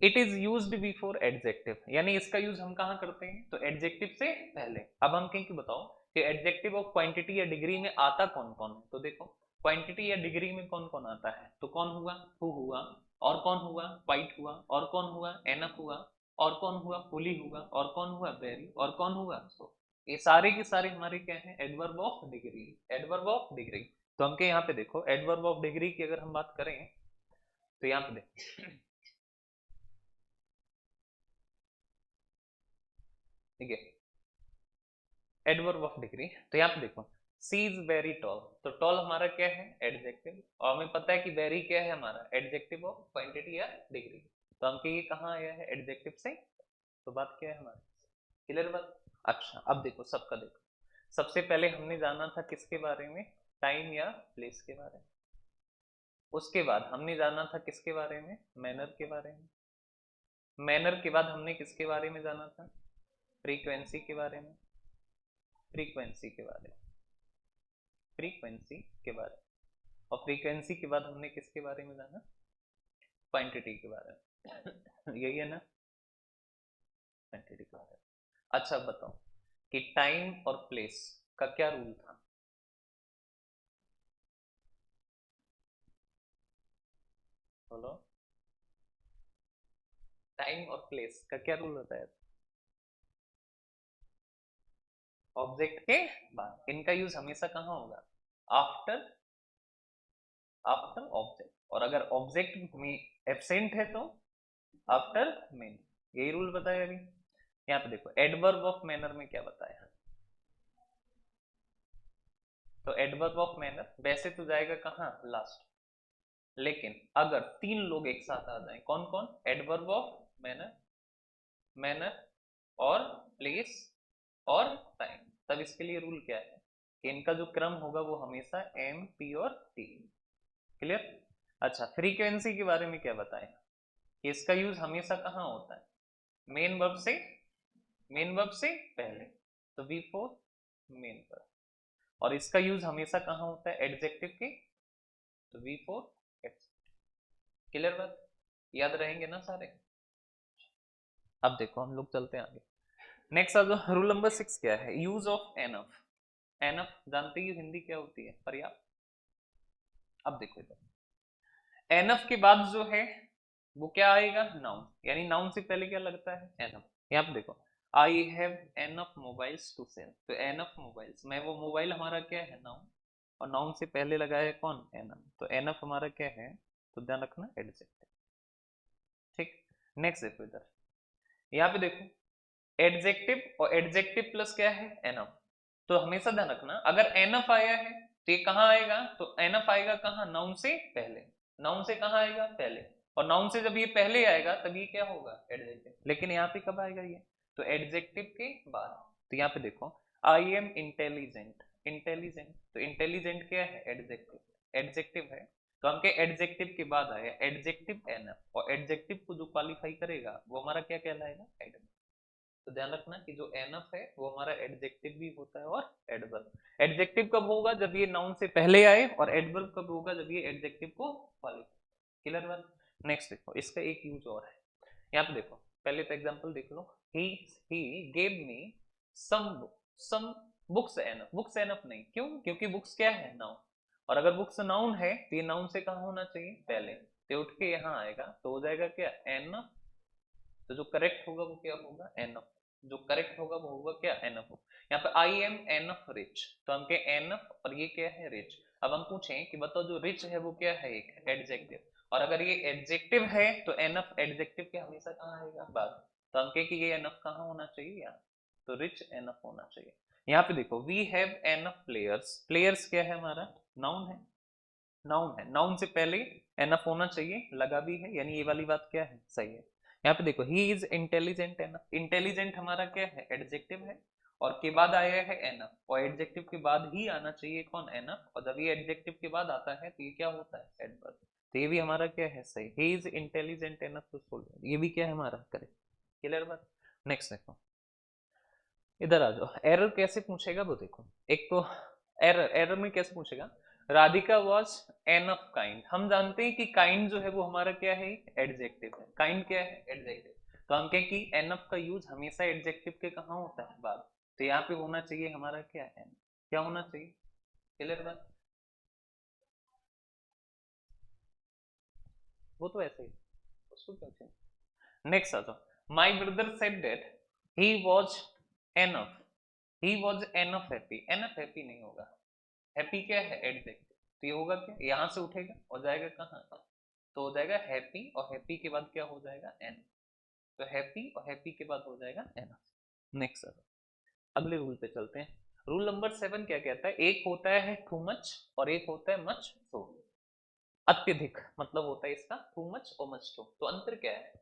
It is used before adjective, यानी इसका यूज हम कहाँ करते हैं तो एडजेक्टिव से पहले। अब हम कहें कि बताओ कि एडजेक्टिव ऑफ क्वांटिटी या डिग्री में आता कौन कौन है, तो देखो क्वांटिटी या डिग्री में कौन कौन आता है, तो कौन हुआ हु हुआ, और कौन हुआ क्वाइट हुआ, और कौन हुआ एनफ हुआ, और कौन हुआ फुली हुआ, और कौन हुआ वेरी, और कौन हुआ सो। ये सारे के सारे हमारे क्या है adverb of degree, adverb of degree. तो हम के यहाँ पे देखो एडवर्ब ऑफ डिग्री की अगर हम बात करें तो यहाँ पे देखो, ठीक है एडवर्ब ऑफ डिग्री, तो यहाँ पे देखो सी इज वेरी टॉल, तो टॉल हमारा क्या है एडजेक्टिव, और हमें पता है कि वेरी क्या है हमारा एडजेक्टिव ऑफ क्वांटिटी या डिग्री। तो हम ये कहाँ आया है एडजेक्टिव से, तो बात क्या है हमारी क्लियर बात। अच्छा अब देखो सबका देखो, सबसे पहले हमने जाना था किसके बारे में टाइम या प्लेस के बारे में, उसके बाद हमने जाना था किसके बारे में मैनर के बारे में, मैनर के बाद हमने किसके बारे में जाना था फ्रीक्वेंसी के बारे में, फ्रीक्वेंसी के बारे में, फ्रीक्वेंसी के बारे में, और फ्रीक्वेंसी के बाद हमने किसके बारे में जाना क्वांटिटी के बारे में यही है ना क्वांटिटी के बारे में। अच्छा बताओ कि टाइम और प्लेस का क्या रूल था, बोलो टाइम और प्लेस का क्या रूल होता है ऑब्जेक्ट के बाद, इनका यूज हमेशा कहाँ होगा आफ्टर, आफ्टर ऑब्जेक्ट, और अगर ऑब्जेक्ट में एब्सेंट है तो आफ्टर मेन, यही रूल बताया अभी। यहाँ पे देखो एडवर्ब ऑफ मैनर में क्या बताया, तो एडवर्ब ऑफ मैनर वैसे तो जाएगा कहाँ, लास्ट। लेकिन अगर 3 लोग एक साथ आ जाएं, कौन कौन, एडवर्ब ऑफ मैनर, मैनर और प्लेस और टाइम, तब इसके लिए रूल क्या है कि इनका जो क्रम होगा वो हमेशा एम, पी और टी। क्लियर। अच्छा, फ्रीक्वेंसी के बारे में क्या बताएं कि इसका यूज हमेशा कहाँ होता है, मेन वर्ब से, मेन वर्ब से पहले, तो बिफोर मेन वर्ब। और इसका यूज हमेशा कहाँ होता है, एडजेक्टिव के, तो बिफोर एडजेक्टिव। क्लियर बात, याद रहेंगे ना सारे। अब देखो हम लोग चलते हैं आगे। नेक्स्ट आ रूल नंबर 6 क्या है, यूज ऑफ एनफ। एनफ जानते ही हिंदी क्या होती है, पर्याप्त। अब देखो इधर एनफ के बाद जो है वो क्या आएगा, नाउन, यानी नाउन से पहले क्या लगता है, एनफ। यहाँ पे देखो, I have enough mobiles to sell, तो एनफ मोबाइल्स में वो मोबाइल हमारा क्या है, नाउन, और नाउन से पहले लगा है कौन, एनफ, तो एनफ हमारा क्या है, तो ध्यान रखना एडजेक्टिव। ठीक। नेक्स्ट देखो इधर, यहाँ पे देखो एडजेक्टिव और एडजेक्टिव प्लस क्या है, एनफ। तो हमेशा ध्यान रखना अगर एनफ आया है तो ये कहाँ आएगा, तो एनफ आएगा कहाँ, नाउन से पहले, नाउन से कहाँ आएगा, पहले, और नाउन से जब ये पहले आएगा तब ये क्या होगा, एडजेक्टिव। लेकिन यहाँ पे कब आएगा ये, तो एडजेक्टिव के बाद। तो यहाँ पे देखो, आई एम इंटेलिजेंट, इंटेलिजेंट, तो इंटेलिजेंट क्या है, एडजेक्टिव, एडजेक्टिव है, तो हम के एडजेक्टिव के बाद आया एडजेक्टिव एनफ, और एडजेक्टिव को जो क्वालिफाई करेगा वो हमारा क्या कहलाएगा, एडवर्ब। तो ध्यान रखना कि जो एनफ है वो हमारा एडजेक्टिव भी होता है और एडवर्ब। एडजेक्टिव कब होगा, जब ये नाउन से पहले आए, और एडवर्ब कब होगा, जब ये एडजेक्टिव को क्वालिफाई। क्लियर बात। नेक्स्ट देखो, इसका एक यूज और है, यहाँ पे देखो, पहले तो एग्जांपल देख लो, he gave me some some books enough, books enough नहीं, क्यों, क्योंकि बुक्स क्या है, नाउन, और अगर बुक्स नाउन है तो ये नाउन से कहाँ होना चाहिए, पहले, तो उठ के यहाँ आएगा तो हो जाएगा क्या, एनफ। तो जो करेक्ट होगा वो क्या होगा, एनफ, जो करेक्ट होगा वो होगा क्या, एनफ। यहाँ पे आई एम एनफ रिच, तो हम के एनफ और ये क्या है, रिच। अब हम पूछें कि बताओ जो रिच है वो क्या है, एक एडजेक्टिव, और अगर ये एडजेक्टिव है तो एनफ एडजेक्टिव के हमेशा कहाँ आएगा, बाद। तो हम कहें कि ये एनफ कहाँ होना चाहिए, यहाँ, तो रिच एनफ होना चाहिए। यहाँ पे देखो, we have enough players, players क्या है हमारा, नाउन है, नाउन है, नाउन से पहले एनफ होना चाहिए, लगा भी है, यानी ये वाली बात क्या है, सही है। यहाँ पे देखो, he is intelligent enough, intelligent हमारा क्या है, एडजेक्टिव है, और के बाद आया है एनफ, और एडजेक्टिव के बाद ही आना चाहिए कौन, एनफ, और जब ये एडजेक्टिव के बाद आता है तो ये क्या होता है, एडवर्ब। तो ये भी हमारा क्या है, सही, he is intelligent enough to solve, ये भी क्या है हमारा, करेक्ट। क्लियर बात। नेक्स्ट देखो, इधर आ जाओ, एरर कैसे पूछेगा वो देखो, एक तो एरर, एरर में कैसे पूछेगा, Radhika was an of kind, हम जानते हैं कि काइंड जो है वो हमारा क्या है, एडजेक्टिव है, काइंड क्या है, एडजेक्टिव, तो हम कहें कि एन ऑफ का यूज हमेशा एडजेक्टिव के कहाँ होता है, बाद, तो यहाँ पे होना चाहिए हमारा क्या है, क्या होना चाहिए। क्लियर बात, वो तो ऐसे ही, उसको क्यों चाहिए। नेक्स्ट आ जाओ, my brother said that he was enough, he was enough happy, enough happy नहीं होगा, हैप्पी क्या है, एडजेक्टिव, तो ये होगा क्या, यहाँ से उठेगा और जाएगा कहाँ, तो हो जाएगा हैप्पी, और हैप्पी के बाद क्या हो जाएगा, एन, तो हैप्पी और हैप्पी के बाद हो जाएगा एन। नेक्स्ट अगले रूल पे चलते हैं। रूल नंबर 7 क्या कहता है, एक होता है टू मच और एक होता है मच टू, अत्यधिक मतलब होता है इसका टू मच और मच टू, तो अंतर क्या है,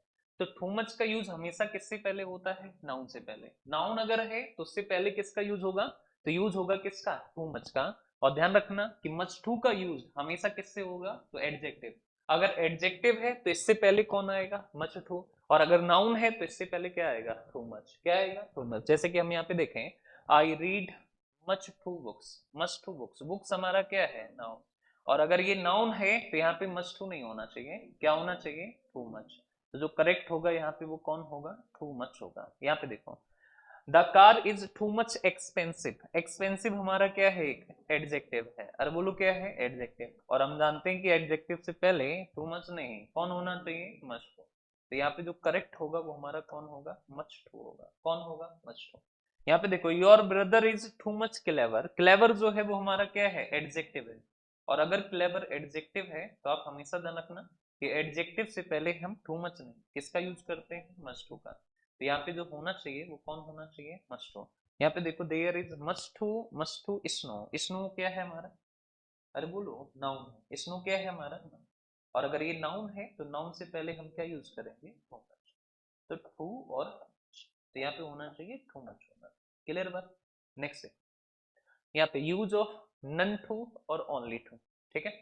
तो टू मच का यूज हमेशा किससे पहले होता है, नाउन से पहले, नाउन अगर है तो उससे पहले किसका यूज होगा, तो यूज होगा किसका, टू मच का, और ध्यान रखना कि मच टू का यूज हमेशा किससे होगा, तो एडजेक्टिव, अगर एडजेक्टिव है तो इससे पहले कौन आएगा, मच टू, और अगर नाउन है तो इससे पहले क्या आएगा, टू मच, क्या आएगा, टू मच। जैसे कि हम यहाँ पे देखें, I read much too books, much too books, books हमारा क्या है, नाउन, और अगर ये नाउन है तो यहाँ पे मच टू नहीं होना चाहिए, क्या होना चाहिए, टू मच, तो जो करेक्ट होगा यहाँ पे वो कौन होगा, टू मच होगा। यहाँ पे देखो, the car is too much expensive, expensive हमारा क्या है, एक एडजेक्टिव है, अरे बोलो क्या है, एडजेक्टिव, और हम जानते हैं कि एडजेक्टिव से पहले टू मच नहीं, कौन होना चाहिए, मच टू, तो यहाँ पे जो करेक्ट होगा वो हमारा कौन होगा, मच टू होगा, कौन होगा, मच टू। यहाँ पे देखो, your brother is too much clever, clever जो है वो हमारा क्या है, एडजेक्टिव है, और अगर क्लेवर एडजेक्टिव है तो आप हमेशा ध्यान रखना कि एडजेक्टिव से पहले हम टू मच नहीं, किसका यूज करते हैं, मच टू का, तो यहाँ पे जो होना चाहिए वो कौन होना चाहिए, मच टू। यहाँ पे देखो there is much too snow, snow क्या है हमारा, अरे बोलो नाउन है, स्नो क्या है हमारा, और अगर ये नाउन है तो नाउन से पहले हम क्या यूज करेंगे, टू मच। तो टू और much, तो यहाँ पे होना चाहिए टू मच होना। क्लियर बात। नेक्स्ट है यहाँ पे यूज ऑफ नन टू और ओनली टू। ठीक है,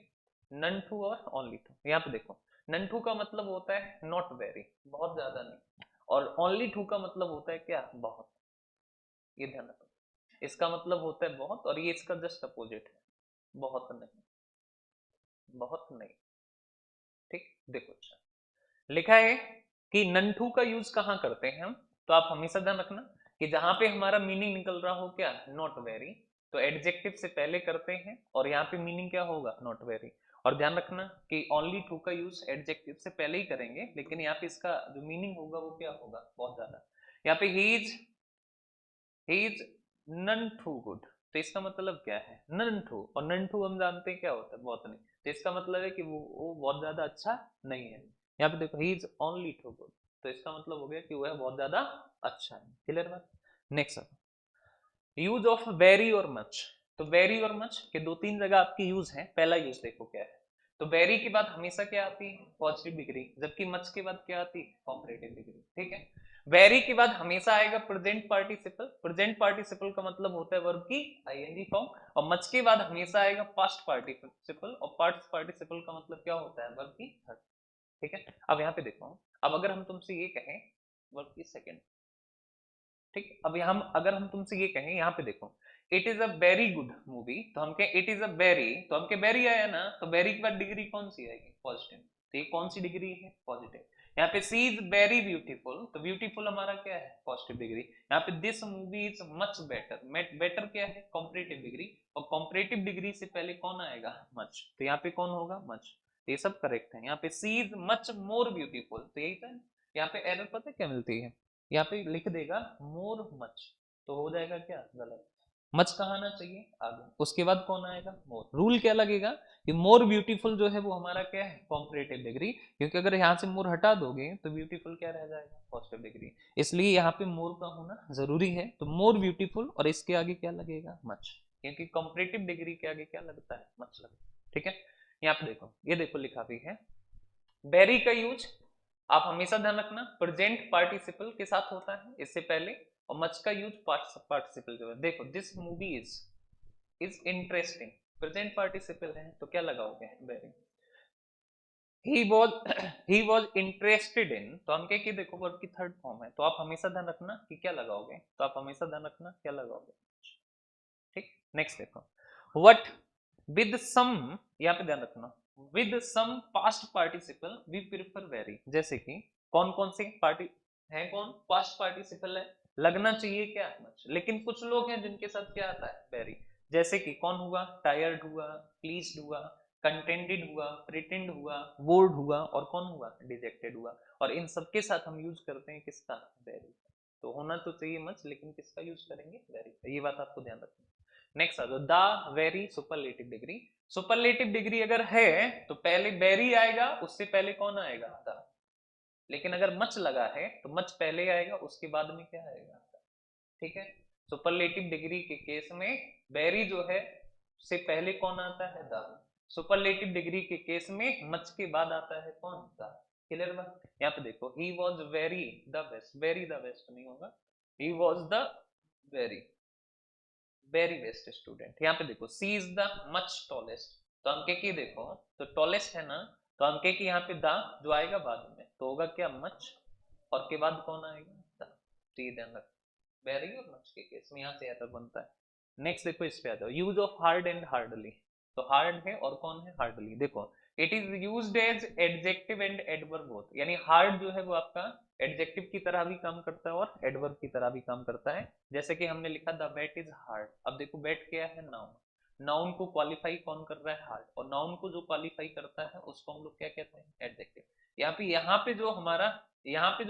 नन टू और ओनली टू। यहाँ पे देखो नन टू का मतलब होता है नॉट वेरी, बहुत ज्यादा नहीं, और ओनली टू का मतलब होता है क्या, बहुत। ये ध्यान रखो, इसका मतलब होता है बहुत, और ये इसका जस्ट अपोजिट है, बहुत नहीं, बहुत नहीं। ठीक, देखो अच्छा लिखा है कि ननटू का यूज कहाँ करते हैं हम, तो आप हमेशा ध्यान रखना कि जहां पे हमारा मीनिंग निकल रहा हो क्या, नॉट वेरी, तो एडजेक्टिव से पहले करते हैं, और यहाँ पे मीनिंग क्या होगा, नॉट वेरी। और ध्यान रखना कि ओनली टू का यूज एडजेक्टिव से पहले ही करेंगे, लेकिन यहाँ पे इसका जो मीनिंग होगा वो क्या होगा, बहुत ज्यादा। यहाँ पे he is none too good, तो इसका मतलब क्या है, नन टू, और नन टू हम जानते हैं क्या होता है, बहुत नहीं, तो इसका मतलब है कि वो बहुत ज्यादा अच्छा नहीं है। यहाँ पे देखो he is only too good, तो इसका मतलब हो गया कि वो है बहुत ज्यादा अच्छा है। क्लियर बात। नेक्स्ट यूज ऑफ वेरी और मच। तो वेरी और मच के दो तीन जगह आपकी यूज है। पहला यूज देखो क्या है, तो वेरी के बाद हमेशा क्या आती है, पॉजिटिव डिग्री, जबकि मच के बाद क्या आती है, कॉम्परेटिव डिग्री। ठीक है, वेरी के बाद हमेशा आएगा प्रेजेंट पार्टिसिपल, प्रेजेंट पार्टिसिपल का मतलब होता है वर्ब की आईएनजी फॉर्म, और मच के बाद हमेशा आएगा पास्ट पार्टिसिपल, और पास्ट पार्टिसिपल का मतलब क्या होता है, वर्ब की थर्ड। ठीक है, अब यहाँ पे देखो, अब अगर हम तुमसे ये कहें वर्ब की सेकेंड, ठीक, अब हम अगर हम तुमसे ये कहें, यहाँ पे देखो it is a very good movie, तो हम कहें इट इज अ वेरी, तो हम कहें वेरी आया ना, तो वेरी के बाद डिग्री कौन सी आएगी, पॉजिटिव, तो ये कौन सी डिग्री है, पॉजिटिव। यहाँ पे सी इज वेरी ब्यूटीफुल, तो ब्यूटीफुल हमारा क्या है, पॉजिटिव डिग्री। यहाँ पे this movie is much better, better क्या है, कॉम्परेटिव डिग्री, और कॉम्परेटिव डिग्री से पहले कौन आएगा, मच, तो यहाँ पे कौन होगा, मच। तो ये सब करेक्ट है। यहाँ पे सी इज मच मोर ब्यूटीफुल, तो यही था। यहाँ पे एरर पता है क्या मिलती है, यहाँ पे लिख देगा मोर मच, तो हो जाएगा क्या, गलत। मच कहाँ आना चाहिए, आगे, उसके बाद कौन आएगा, मोर। रूल क्या लगेगा कि मोर ब्यूटीफुल जो है वो हमारा क्या है, कॉम्परेटिव डिग्री, क्योंकि अगर यहाँ से मोर हटा दोगे तो ब्यूटीफुल क्या रह जाएगा, पॉजिटिव डिग्री, इसलिए यहाँ पे मोर का होना जरूरी है। तो मोर ब्यूटीफुल, और इसके आगे क्या लगेगा, मच, क्योंकि कॉम्परेटिव डिग्री के आगे क्या लगता है, मच लगता है। ठीक है, यहाँ पे देखो, ये देखो लिखा भी है, वेरी का यूज आप हमेशा ध्यान रखना प्रेजेंट पार्टिसिपल के साथ होता है इससे पहले, और मच का यूज पार्टिसिपल के बाद। देखो this movie is interesting, present participle है तो क्या लगाओगे, very. He was he was interested in, तो हम क्या कि देखो वर्ब की थर्ड फॉर्म है, तो आप हमेशा ध्यान रखना कि क्या लगाओगे, तो आप हमेशा ध्यान रखना क्या लगाओगे। ठीक, नेक्स्ट देखो व्हाट विद सम, यहाँ पे ध्यान रखना with some past participle we prefer very, जैसे कि कौन कौन से पार्टी है, कौन पास्ट पार्टिसिपल है, लगना चाहिए क्या, मच, लेकिन कुछ लोग हैं जिनके साथ क्या आता है, वेरी, जैसे कि कौन हुआ, टायर्ड हुआ, प्लीज्ड हुआ, कंटेंटेड हुआ, प्रिटेंड हुआ, बोर्ड हुआ, और कौन हुआ, डिजेक्टेड हुआ, और इन सबके साथ हम यूज करते हैं किसका, वेरी। तो होना तो चाहिए मच, लेकिन किसका यूज करेंगे, वेरी, ये बात आपको ध्यान रखना। नेक्स्ट आ जाओ the very superlative degree. Superlative degree अगर है तो पहले वेरी आएगा, उससे पहले कौन आएगा, द, लेकिन अगर मच लगा है तो मच पहले आएगा, उसके बाद में क्या आएगा, ठीक है। सुपरलेटिव डिग्री के केस में वेरी जो है से पहले कौन आता है, द। सुपरलेटिव डिग्री के केस में मच के बाद आता है कौन, द। क्लियर बात। यहाँ पे देखो he was very the best, very the best नहीं होगा, he was the very very best student. यहाँ पे देखो सी इज द मच टॉलेस्ट, तो हम के की देखो, तो टॉलेस्ट है ना, तो हम के की यहाँ पे द जो आएगा बाद में तो होगा क्या, मच, और के बाद कौन आएगा, द। तो ये ध्यान रख, वेरी और मच के केस में यहाँ से एरर बनता है। नेक्स्ट देखो इस पे आ जाओ, use of hard and hardly. तो हार्ड है और कौन है, हार्डली। देखो it is used as adjective and adverb both, यानी हार्ड जो है वो आपका एडजेक्टिव की तरह भी काम करता है और एडवर्ब की तरह भी काम करता है। जैसे कि हमने लिखा द बैट इज हार्ड, अब देखो बैट क्या है, नाउन, नाउन को क्वालिफाई कौन कर रहा है, हार्ड, और नाउन को जो क्वालिफाई करता है उसको हम लोग क्या कहते हैं, एडजेक्टिव। यहाँ पे जो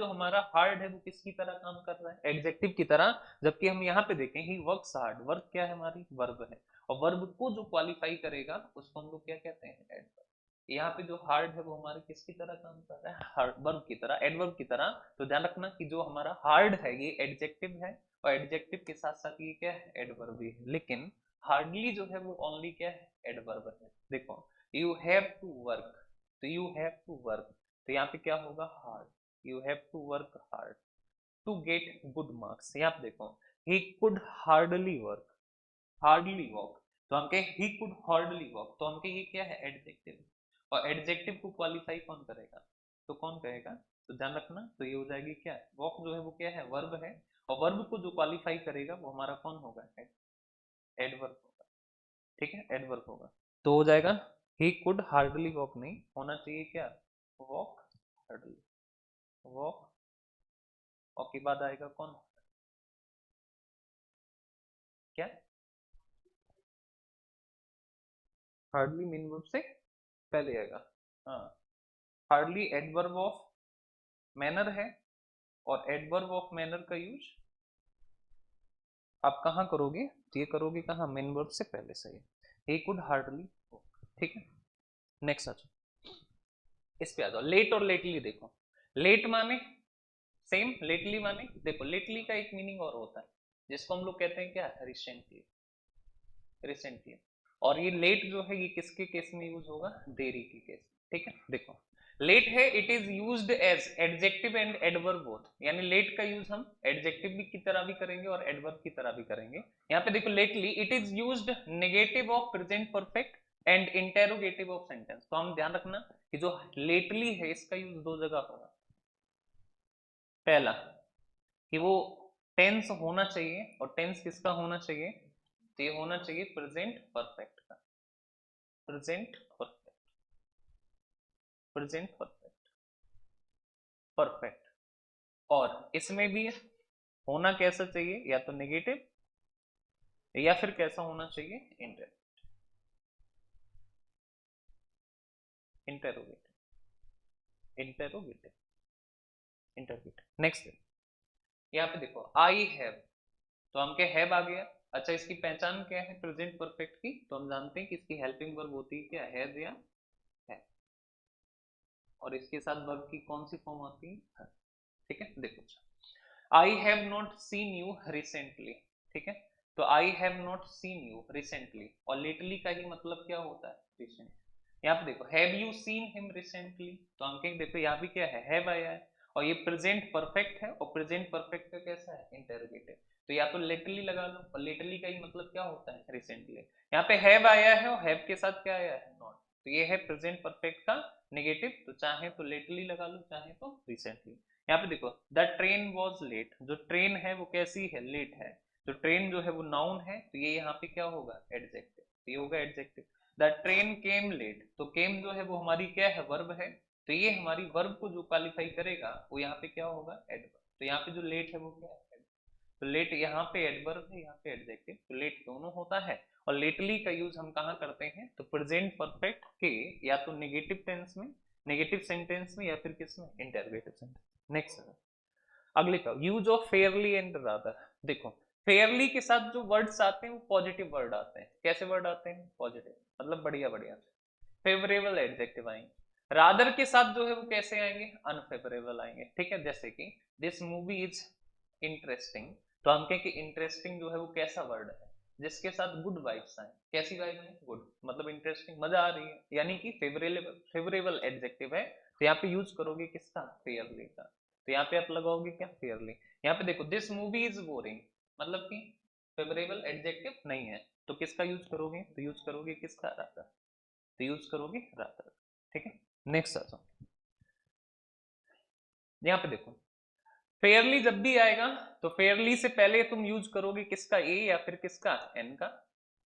हमारा हार्ड है वो किसकी तरह काम कर रहा है, एडजेक्टिव की तरह, जबकि हम यहाँ पे देखें ही वर्क्स हार्ड, वर्क क्या है हमारी, वर्ब है, और वर्ब को जो क्वालिफाई करेगा उसको हम लोग क्या कहते हैं, एडवर्ब। यहाँ पे जो हार्ड है वो हमारे किसकी तरह काम कर रहा है, हार्ड वर्ब की तरह, एडवर्ब की तरह। तो ध्यान रखना कि जो हमारा हार्ड है ये एडजेक्टिव है, और एडजेक्टिव के साथ साथ ये क्या है, एडवर्ब भी है। लेकिन हार्डली जो है वो ओनली क्या है, एडवर्ब है। देखो यू हैव टू वर्क, तो यू हैव टू वर्क, तो यहाँ पे क्या होगा, hard, you have to work hard to get good marks. यहाँ पे देखो he could hardly work, hardly walk, तो हम कहें ही कुड हार्डली वॉक, तो हम कहें ये क्या है, एडजेक्टिव। और एडजेक्टिव को क्वालिफाई कौन करेगा, तो कौन कहेगा, तो ध्यान रखना, तो ये हो जाएगी क्या, वॉक जो है वो क्या है, वर्ब है, और वर्ब को जो क्वालिफाई करेगा वो हमारा कौन होगा, एडवर्ब होगा। ठीक है, एडवर्ब होगा, तो हो जाएगा ही कुड हार्डली वॉक, नहीं होना चाहिए क्या, वॉक हार्डली, वॉक, और के बाद आएगा कौन, क्या, हार्डली मेन वर्ब से पहले आएगा। हाँ, हार्डली एडवर्ब ऑफ मैनर है, और एडवर्ब ऑफ मैनर का यूज आप कहाँ करोगे, तो ये करोगे कहाँ, मेन वर्ब से पहले, सही है, ही कुड हार्डली, ठीक है। नेक्स्ट आ जाओ, इस पे आ जाओ, लेट और लेटली। देखो लेट माने सेम, लेटली माने, देखो लेटली का एक मीनिंग और होता है जिसको हम लोग कहते हैं क्या, रिसेंटली, रिसेंटली। और ये लेट जो है ये किसके केस में यूज होगा, देरी के केस, ठीक है। देखो लेट है, it is used as adjective and adverb both, यानी लेट का यूज हम एडजेक्टिव भी की तरह भी करेंगे और एडवर्ब की तरह भी करेंगे। यहाँ पे देखो lately, it is used negative of present perfect and interrogative of sentence. तो हम ध्यान रखना कि जो लेटली है इसका यूज दो जगह होगा। पहला कि वो टेंस होना चाहिए, और टेंस किसका होना चाहिए, तो ये होना चाहिए प्रेजेंट परफेक्ट का, present perfect, present perfect, perfect. और इसमें भी होना कैसा चाहिए, या तो नेगेटिव या फिर कैसा होना चाहिए, इंटेरोगेटिव, इंटेरोगेटिव, इंटरगेटिव। नेक्स्ट यहाँ पे देखो आई हैव, तो हम क्या, हैव आ गया। अच्छा इसकी पहचान क्या है प्रेजेंट परफेक्ट की, तो हम जानते हैं कि इसकी हेल्पिंग वर्ब होती है क्या, हैज या है, और इसके साथ वर्ब की कौन सी फॉर्म आती है, ठीक है। देखो I have not seen you recently, ठीक है, तो I have not seen you recently, और लेटली का ही मतलब क्या होता है, रिसेंट। यहाँ पे देखो have you seen him recently, तो हम कहेंगे देखो यहाँ भी क्या है, हैव आया है, और ये प्रेजेंट परफेक्ट है, और प्रेजेंट परफेक्ट का कैसा है, इंटेरोगेटिव, तो या तो लेटरली लगा लो, और लेटरली का ही मतलब क्या होता है, रिसेंटली। यहाँ पे हैव आया है, और हैव के साथ क्या आया है, नॉट, तो ये है प्रेजेंट परफेक्ट का नेगेटिव, तो चाहे तो लेटरली लगा लो, चाहे तो रिसेंटली। यहाँ पे देखो द ट्रेन वॉज लेट, जो ट्रेन है वो कैसी है, लेट है, तो ट्रेन जो है वो नाउन है, तो ये यहाँ पे क्या होगा, एडजेक्टिव, तो ये होगा adjective. The train came late, तो केम जो है वो हमारी क्या है, वर्ब है, तो ये हमारी वर्ब को जो क्वालिफाई करेगा वो यहाँ पे क्या होगा, एडवर्ब। तो यहाँ पे जो लेट है वो क्या है, तो लेट यहाँ पे एडवर्ब है, यहाँ पे एडजेक्टिव, तो लेट दोनों होता है। और लेटली का यूज हम कहाँ करते हैं, तो प्रेजेंट परफेक्ट के या तो नेगेटिव टेंस में, नेगेटिव सेंटेंस में, या फिर किसमें, इंटरगेटिव सेंटेंस। नेक्स्ट अगले का use of Fairlie and rather. देखो फेयरली के साथ जो वर्ड्स आते हैं वो पॉजिटिव वर्ड आते हैं, कैसे वर्ड आते हैं, पॉजिटिव, मतलब बढ़िया बढ़िया, फेवरेबल एडजेक्टिव आएंगे। रादर के साथ जो है वो कैसे आएंगे, अनफेवरेबल आएंगे, ठीक है। जैसे कि दिस मूवी इज इंटरेस्टिंग, तो हम कहें कि इंटरेस्टिंग जो है वो कैसा वर्ड है, जिसके साथ गुड वाइब्स आए, कैसी वाइब है, गुड, मतलब इंटरेस्टिंग, मजा आ रही है, यानी कि फेवरेबल, फेवरेबल एडजेक्टिव है, तो यहाँ पे यूज करोगे किसका, फेयरली का, तो यहाँ पे आप लगाओगे क्या, फेयरली। यहाँ पे देखो दिस मूवी इज बोरिंग, मतलब कि फेवरेबल एडजेक्टिव नहीं है, तो किसका यूज करोगे, तो यूज करोगे किसका, रादर, तो यूज करोगे रादर, ठीक है। नेक्स्ट आ जाओ, यहाँ पे देखो फेयरली जब भी आएगा तो फेयरली से पहले तुम यूज करोगे किसका, ए या फिर किसका, एन का,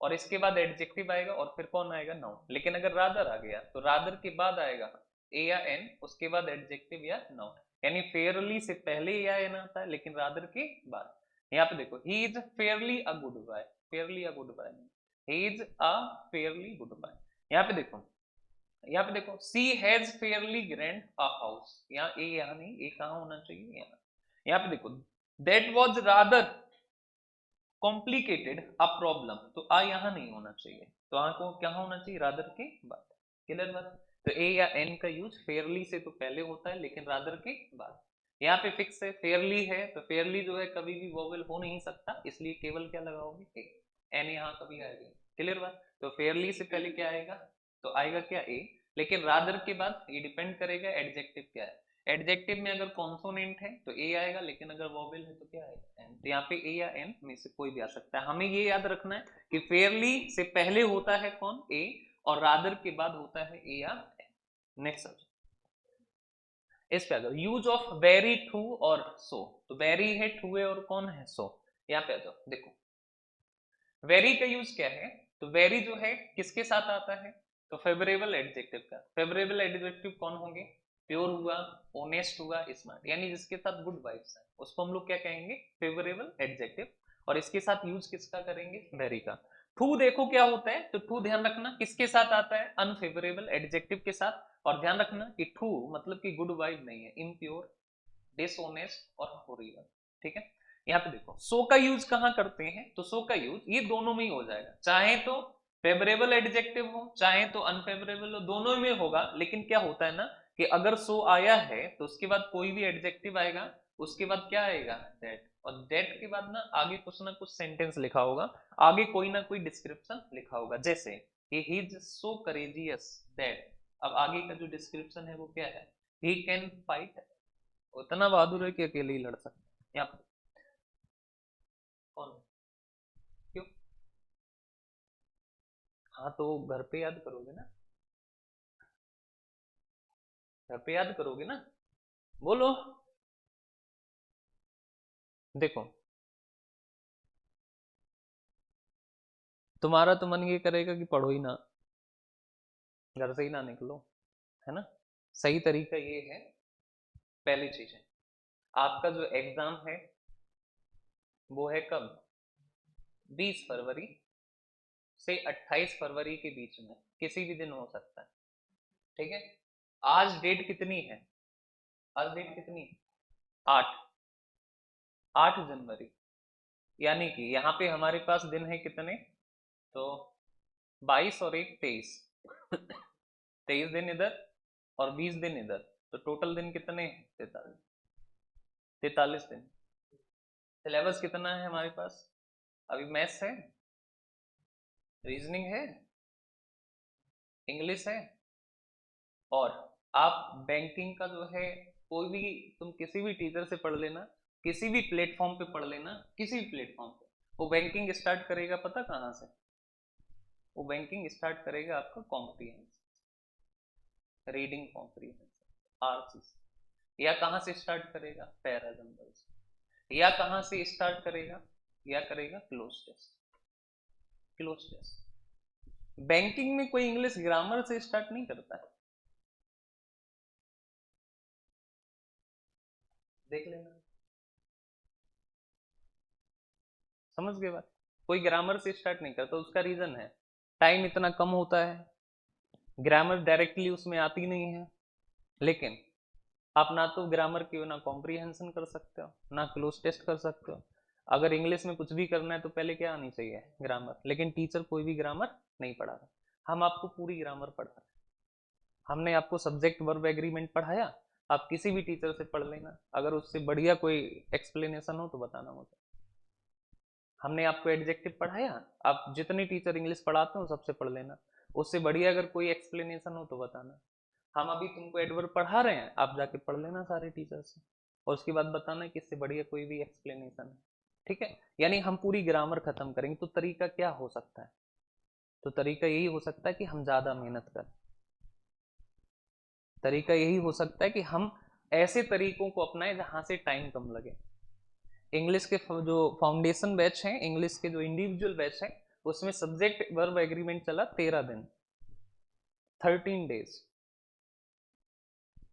और इसके बाद एडजेक्टिव आएगा, और फिर कौन आएगा, नाउन। लेकिन अगर रादर आ गया तो रादर के बाद आएगा ए या एन, उसके बाद एडजेक्टिव या नाउन, यानी फेयरली से पहले या एन आता है, लेकिन रादर के बाद। यहाँ पे देखो he is fairly a good boy, fairly a good boy, he is a fairly good boy. यहाँ पे देखो, यहाँ पे देखो she has fairly grand a house, यहाँ ए, यहाँ नहीं, ए कहाँ होना चाहिए, यहाँ। यहाँ पे देखो that was rather complicated a problem, तो आ यहाँ नहीं होना चाहिए, तो आ को क्या होना चाहिए, रादर के बाद, क्लियर बात। तो ए या एन का यूज फेयरली से तो पहले होता है लेकिन रादर के बाद। यहाँ पे फिक्स है, फेयरली है तो फेयरली जो है कभी भी वोवेल हो नहीं सकता, इसलिए केवल क्या लगाओगे, ए। एन यहाँ कभी आएगी, क्लियर बात। तो फेयरली से पहले क्या आएगा, तो आएगा क्या, ए। लेकिन रादर के बाद ये डिपेंड करेगा एडजेक्टिव क्या है। एडजेक्टिव में अगर कॉन्सोनेंट है तो ए आएगा, लेकिन अगर वोवेल है तो क्या आएगा, एन। तो यहाँ पे ए या एन में से कोई भी आ सकता है। हमें ये याद रखना है कि फेयरली से पहले होता है कौन, ए, और रादर के बाद होता है ए या एन। नेक्स्ट सब्जेक्ट, इस पे आ जाओ, यूज ऑफ वेरी, ट्रू और सो। तो वेरी है, ट्रू है और कौन है, सो। यहाँ पे आ जाओ, देखो वेरी का यूज क्या है, तो वेरी जो है किसके साथ आता है, तो फेवरेबल एडजेक्टिव का। फेवरेबल एडजेक्टिव कौन होंगे, प्योर हुआ, ऑनेस्ट हुआ, स्मार्ट, यानी जिसके साथ गुड वाइब्स है उसको हम लोग क्या कहेंगे, फेवरेबल एडजेक्टिव। और इसके साथ यूज किसका करेंगे, वेरी का। ट्रू देखो क्या होता है, तो ट्रू ध्यान रखना किसके साथ आता है, अनफेवरेबल एडजेक्टिव के साथ। और ध्यान रखना कि ट्रू मतलब कि गुड वाइब नहीं है, इम्प्योर, डिसऑनेस्ट और हॉरिबल, ठीक है। यहाँ पे देखो सो का यूज कहाँ करते हैं, तो सो का यूज ये दोनों में ही हो जाएगा, चाहे तो फेवरेबल एडजेक्टिव हो चाहे तो अनफेवरेबल हो, दोनों में होगा। लेकिन क्या होता है ना कि अगर सो आया है तो उसके बाद कोई भी एडजेक्टिव आएगा, उसके बाद क्या आएगा, दैट। और दैट के बाद ना आगे कुछ ना कुछ सेंटेंस लिखा होगा, आगे कोई ना कोई डिस्क्रिप्शन लिखा होगा, जैसे he is so courageous that. अब आगे का जो डिस्क्रिप्शन है वो क्या है, ही कैन फाइट, उतना बहादुर है कि अकेले ही लड़ सकता है। यहाँ पे कौन, क्यों, हाँ तो घर पे याद करोगे ना, घर पे याद करोगे ना, बोलो। देखो तुम्हारा तो मन ये करेगा कि पढ़ो ही ना, घर से ही ना निकलो, है ना। सही तरीका ये है, पहली चीज है आपका जो एग्जाम है वो है कब, 20 फरवरी से 28 फरवरी के बीच में, किसी भी दिन हो सकता है, ठीक है। आज डेट कितनी है, आज डेट कितनी है, 8, 8 जनवरी। यानी कि यहाँ पे हमारे पास दिन है कितने, तो 22 और 1 23, 23 दिन इधर और 20 दिन इधर, तो टोटल दिन कितने हैं, 43, 43 दिन। सिलेबस कितना है हमारे पास, अभी मैथ्स है, रीजनिंग है, इंग्लिश है, और आप बैंकिंग का जो है कोई भी, तुम किसी भी टीचर से पढ़ लेना, किसी भी प्लेटफॉर्म पे पढ़ लेना, किसी भी प्लेटफॉर्म पे, वो बैंकिंग स्टार्ट करेगा पता कहाँ से, वो बैंकिंग स्टार्ट करेगा आपका कॉम्प्रीहेंशन, रीडिंग कॉम्प्रीहेंशन, आरसी। या कहाँ से स्टार्ट करेगा, पैराजम्बल से। या कहाँ से स्टार्ट करेगा, या करेगा close test, close test. Banking में कोई इंग्लिश ग्रामर से स्टार्ट नहीं करता है, देख लेना, समझ गए बात। कोई ग्रामर से स्टार्ट नहीं करता, उसका रीजन है टाइम इतना कम होता है, ग्रामर डायरेक्टली उसमें आती नहीं है। लेकिन आप ना तो ग्रामर की ना कॉम्प्रीहेंशन कर सकते हो, ना क्लोज टेस्ट कर सकते हो। अगर इंग्लिश में कुछ भी करना है तो पहले क्या आनी चाहिए, ग्रामर। लेकिन टीचर कोई भी ग्रामर नहीं पढ़ा रहा, हम आपको पूरी ग्रामर पढ़ा रहे हैं। हमने आपको सब्जेक्ट वर्ब एग्रीमेंट पढ़ाया, आप किसी भी टीचर से पढ़ लेना, अगर उससे बढ़िया कोई एक्सप्लेनेशन हो तो बताना मुझे। हमने आपको एडजेक्टिव पढ़ाया, आप जितने टीचर इंग्लिश पढ़ाते हो सबसे पढ़ लेना, उससे बढ़िया अगर कोई एक्सप्लेनेशन हो तो बताना। हम अभी तुमको एडवर्ब पढ़ा रहे हैं, आप जाके पढ़ लेना सारे टीचर से, और उसके बाद बताना कि इससे बढ़िया कोई भी एक्सप्लेनेशन है, ठीक है। यानी हम पूरी ग्रामर खत्म करेंगे, तो तरीका क्या हो सकता है, तो तरीका यही हो सकता है कि हम ज्यादा मेहनत करें, तरीका यही हो सकता है कि हम ऐसे तरीकों को अपनाएं जहां से टाइम कम लगे। इंग्लिश के जो फाउंडेशन बैच हैं, इंग्लिश के जो इंडिविजुअल बैच हैं, उसमें सब्जेक्ट वर्ब एग्रीमेंट चला 13 दिन, 13 डेज,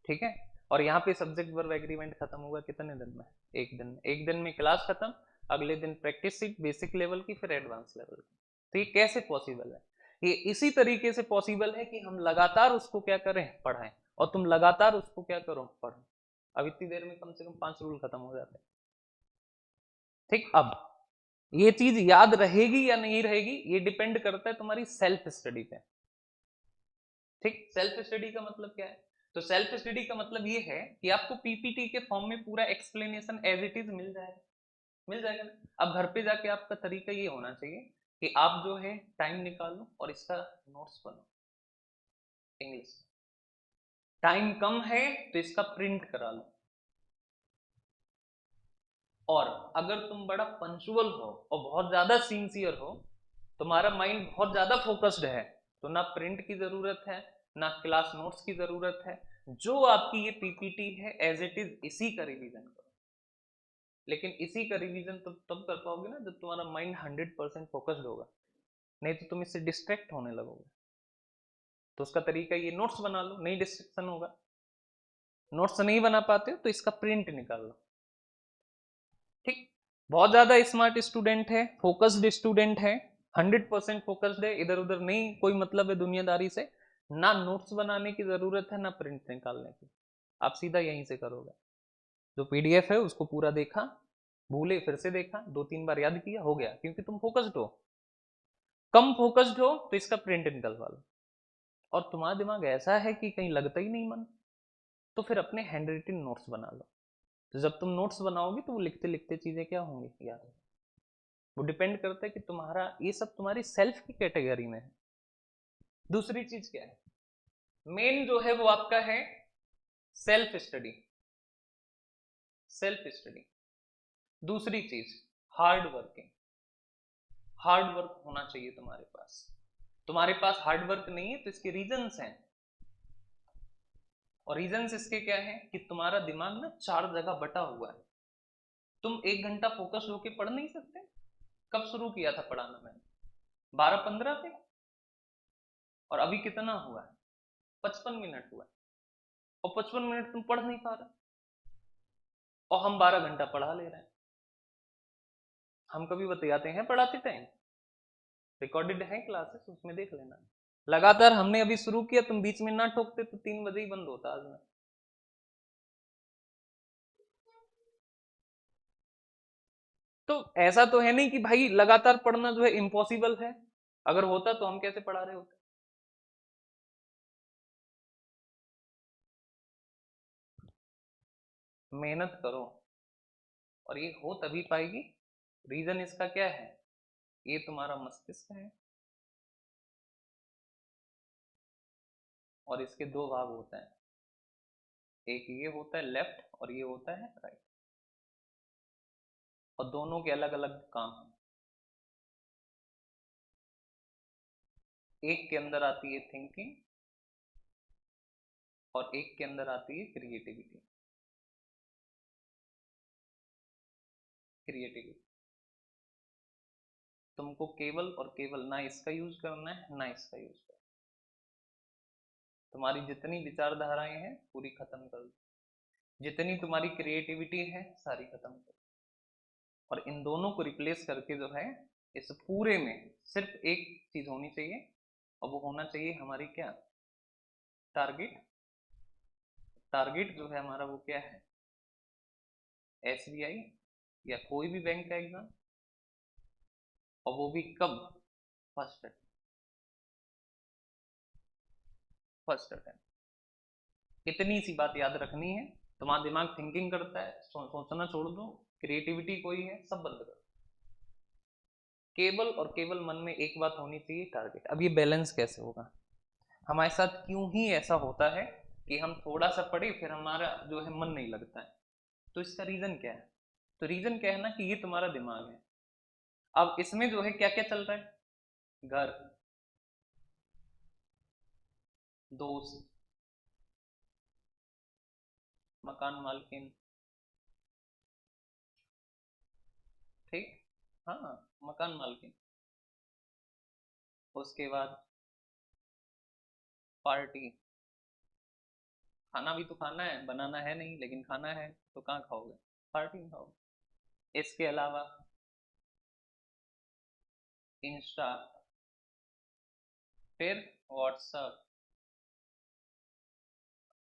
ठीक है। और यहाँ पे सब्जेक्ट वर्ब एग्रीमेंट खत्म होगा कितने दिन में, एक दिन में। एक दिन में क्लास खत्म, अगले दिन प्रैक्टिस सीट बेसिक लेवल की, फिर एडवांस लेवल की। तो ये कैसे पॉसिबल है, ये इसी तरीके से पॉसिबल है कि हम लगातार उसको क्या करें, पढ़ाएं, और तुम लगातार उसको क्या करो, पढ़ो। अब इतनी देर में कम से कम 5 रूल खत्म हो जाते हैं, ठीक। अब ये चीज याद रहेगी या नहीं रहेगी, ये डिपेंड करता है तुम्हारी सेल्फ स्टडी पे। ठीक, सेल्फ स्टडी का मतलब क्या है? तो सेल्फ स्टडी का मतलब ये है कि आपको पीपीटी के फॉर्म में पूरा एक्सप्लेनेशन एज इट इज मिल जाएगा, मिल जाएगा ना। अब घर पे जाके आपका तरीका ये होना चाहिए कि आप जो है टाइम निकालो और इसका नोट्स बनाओ इंग्लिश। टाइम कम है तो इसका प्रिंट करा लो। और अगर तुम बड़ा पंचुअल हो और बहुत ज्यादा सिंसियर हो, तुम्हारा माइंड बहुत ज्यादा फोकस्ड है, तो ना प्रिंट की जरूरत है, ना क्लास नोट्स की जरूरत है। जो आपकी ये पीपीटी है एज इट इज इसी का रिवीजन करो। लेकिन इसी का रिवीजन तब कर पाओगे ना जब तुम्हारा माइंड 100% फोकस्ड होगा, नहीं तो तुम इससे डिस्ट्रैक्ट होने लगोगे। तो उसका तरीका ये, नोट्स बना लो, नहीं डिस्ट्रैक्शन होगा। नोट्स नहीं बना पाते हो तो इसका प्रिंट निकाल लो। ठीक, बहुत ज्यादा स्मार्ट स्टूडेंट है, फोकस्ड स्टूडेंट है, 100% फोकस्ड है, इधर उधर नहीं कोई मतलब है दुनियादारी से, ना नोट्स बनाने की जरूरत है ना प्रिंट निकालने की, आप सीधा यहीं से करोगे। जो पीडीएफ है उसको पूरा देखा, भूले फिर से देखा, 2-3 बार याद किया, हो गया, क्योंकि तुम फोकस्ड हो। कम फोकस्ड हो तो इसका प्रिंट निकलवा लो। और तुम्हारा दिमाग ऐसा है कि कहीं लगता ही नहीं मन, तो फिर अपने हैंड रिटन नोट्स बना लो। तो जब तुम नोट्स बनाओगे तो वो लिखते लिखते चीजें क्या होंगी याद। वो डिपेंड करता है कि तुम्हारा ये सब तुम्हारी सेल्फ की कैटेगरी में है। दूसरी चीज क्या है, मेन जो है वो आपका है सेल्फ स्टडी, सेल्फ स्टडी। दूसरी चीज हार्ड वर्किंग, हार्ड वर्क होना चाहिए तुम्हारे पास। तुम्हारे पास हार्ड वर्क नहीं है तो इसके रीजंस हैं। और रीजंस इसके क्या है कि तुम्हारा दिमाग ना 4 जगह बटा हुआ है। तुम 1 घंटा फोकस होके पढ़ नहीं सकते। कब शुरू किया था पढ़ाना मैंने? 12-15 पे। और अभी कितना हुआ है? 55 मिनट हुआ है। और 55 मिनट तुम पढ़ नहीं पा रहे, और हम 12 घंटा पढ़ा ले रहे हैं। हम कभी बतियाते हैं पढ़ाते टाइम? रिकॉर्डेड है क्लासेस, उसमें देख लेना। लगातार हमने अभी शुरू किया, तुम बीच में ना ठोकते तो 3 बजे ही बंद होता आज में। तो ऐसा तो है नहीं कि भाई लगातार पढ़ना जो है इम्पॉसिबल है। अगर होता तो हम कैसे पढ़ा रहे होते? मेहनत करो, और ये हो तभी पाएगी। रीजन इसका क्या है? ये तुम्हारा मस्तिष्क है, और इसके 2 भाग होते हैं, एक ये होता है लेफ्ट और ये होता है राइट। और दोनों के अलग अलग काम हैं। एक के अंदर आती है थिंकिंग, और एक के अंदर आती है क्रिएटिविटी। क्रिएटिविटी, तुमको केवल और केवल ना इसका यूज करना है ना इसका यूज करना। तुम्हारी जितनी विचारधाराएं हैं पूरी खत्म कर दो, जितनी तुम्हारी क्रिएटिविटी है सारी खत्म कर दो। और इन दोनों को रिप्लेस करके जो है इस पूरे में सिर्फ एक चीज होनी चाहिए, और वो होना चाहिए हमारी क्या? टारगेट। टारगेट जो है हमारा वो क्या है? एसबीआई या कोई भी बैंक का एग्जाम, और वो भी कब? First attempt. First attempt. इतनी सी बात याद रखनी है। तुम्हारा दिमाग थिंकिंग करता है, सोचना छोड़ दो। क्रिएटिविटी कोई है, सब बंद करो। केवल और केवल मन में एक बात होनी चाहिए, टारगेट। अब ये बैलेंस कैसे होगा? हमारे साथ क्यों ही ऐसा होता है कि हम थोड़ा सा पढ़े फिर हमारा जो है मन नहीं लगता है? तो इसका रीजन क्या है? तो रीजन क्या है ना कि ये तुम्हारा दिमाग है। अब इसमें जो है क्या क्या चल रहा है? घर, दोस्त, मकान मालकिन, ठीक, हाँ, मकान मालकिन। उसके बाद पार्टी। खाना भी तो खाना है, बनाना है नहीं, लेकिन खाना है तो कहाँ खाओगे? पार्टी में खाओगे। इसके अलावा इंस्टा, फिर व्हाट्सएप।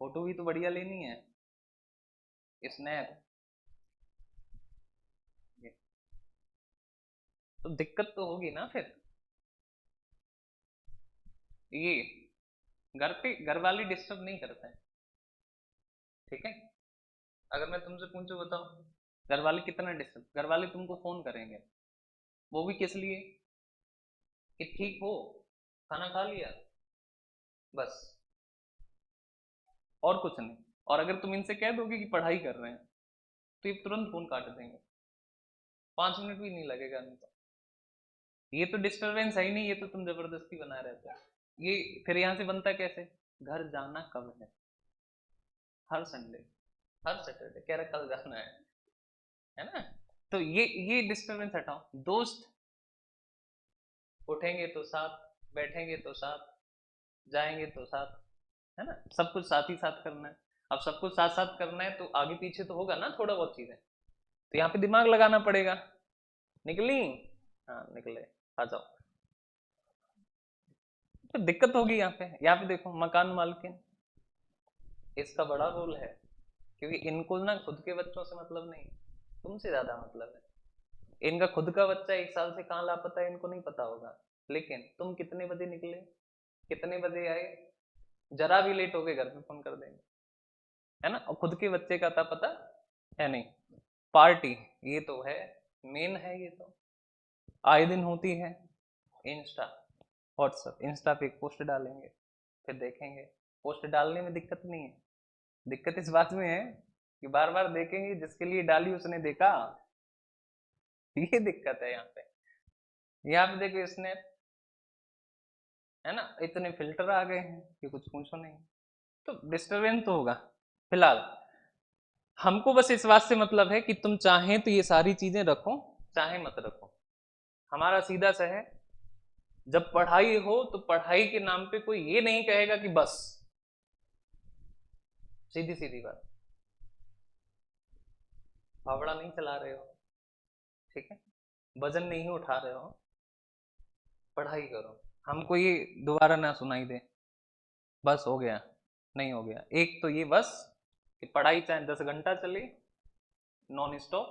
फोटो भी तो बढ़िया लेनी है, स्नैप। तो दिक्कत तो होगी ना फिर। ये घर पे घर वाले डिस्टर्ब नहीं करते हैं, ठीक है। अगर मैं तुमसे पूछूं, बताओ घर वाले कितना डिस्टर्ब, घर वाले तुमको फोन करेंगे, वो भी किस लिए, कि ठीक हो, खाना खा लिया, बस, और कुछ नहीं। और अगर तुम इनसे कह दोगे कि पढ़ाई कर रहे हैं, तो ये तुरंत फोन काट देंगे, 5 मिनट भी नहीं लगेगा इनको। ये तो डिस्टरबेंस है ही नहीं, ये तो तुम जबरदस्ती बना रहते हो। ये फिर यहाँ से बनता कैसे, घर जाना कब हर संडे, हर सैटरडे कह रहा कल जाना है ना। तो ये डिस्टरबेंस हटाओ। दोस्त उठेंगे तो साथ, बैठेंगे तो साथ, जाएंगे तो साथ, है ना, सब कुछ साथ ही साथ करना है। अब सब कुछ साथ साथ करना है तो आगे पीछे तो होगा ना थोड़ा बहुत चीजें, तो यहाँ पे दिमाग लगाना पड़ेगा। निकली, हाँ निकले, आ जाओ। तो दिक्कत होगी यहाँ पे देखो मकान मालकिन, इसका बड़ा रोल है, क्योंकि इनको ना खुद के बच्चों से मतलब नहीं, तुमसे ज्यादा मतलब है। इनका खुद का बच्चा 1 साल से कहाँ लापता है इनको नहीं पता होगा, लेकिन तुम कितने बजे निकले, कितने बजे आए, जरा भी लेट हो गए घर पे फोन कर देंगे, है ना। और खुद के बच्चे का था पता है नहीं। पार्टी, ये तो है, मेन है ये तो, आए दिन होती है। इंस्टा, व्हाट्सएप, इंस्टा पे एक पोस्ट डालेंगे, फिर देखेंगे। पोस्ट डालने में दिक्कत नहीं है, दिक्कत इस बात में है कि बार बार देखेंगे जिसके लिए डाली उसने देखा, ये दिक्कत है यहाँ पे। यहाँ पे देखो इसने, है ना, इतने फिल्टर आ गए हैं कि कुछ पूछो नहीं, तो डिस्टरबेंस तो होगा। फिलहाल हमको बस इस बात से मतलब है कि तुम चाहें तो ये सारी चीजें रखो, चाहे मत रखो। हमारा सीधा सा है, जब पढ़ाई हो तो पढ़ाई के नाम पे कोई ये नहीं कहेगा कि बस, सीधी सीधी बात, फावड़ा नहीं चला रहे हो, ठीक है, वजन नहीं उठा रहे हो, पढ़ाई करो। हमको ये दोबारा ना सुनाई दे बस हो गया, नहीं हो गया। एक तो ये बस कि पढ़ाई चाहे 10 घंटा चले नॉन स्टॉप,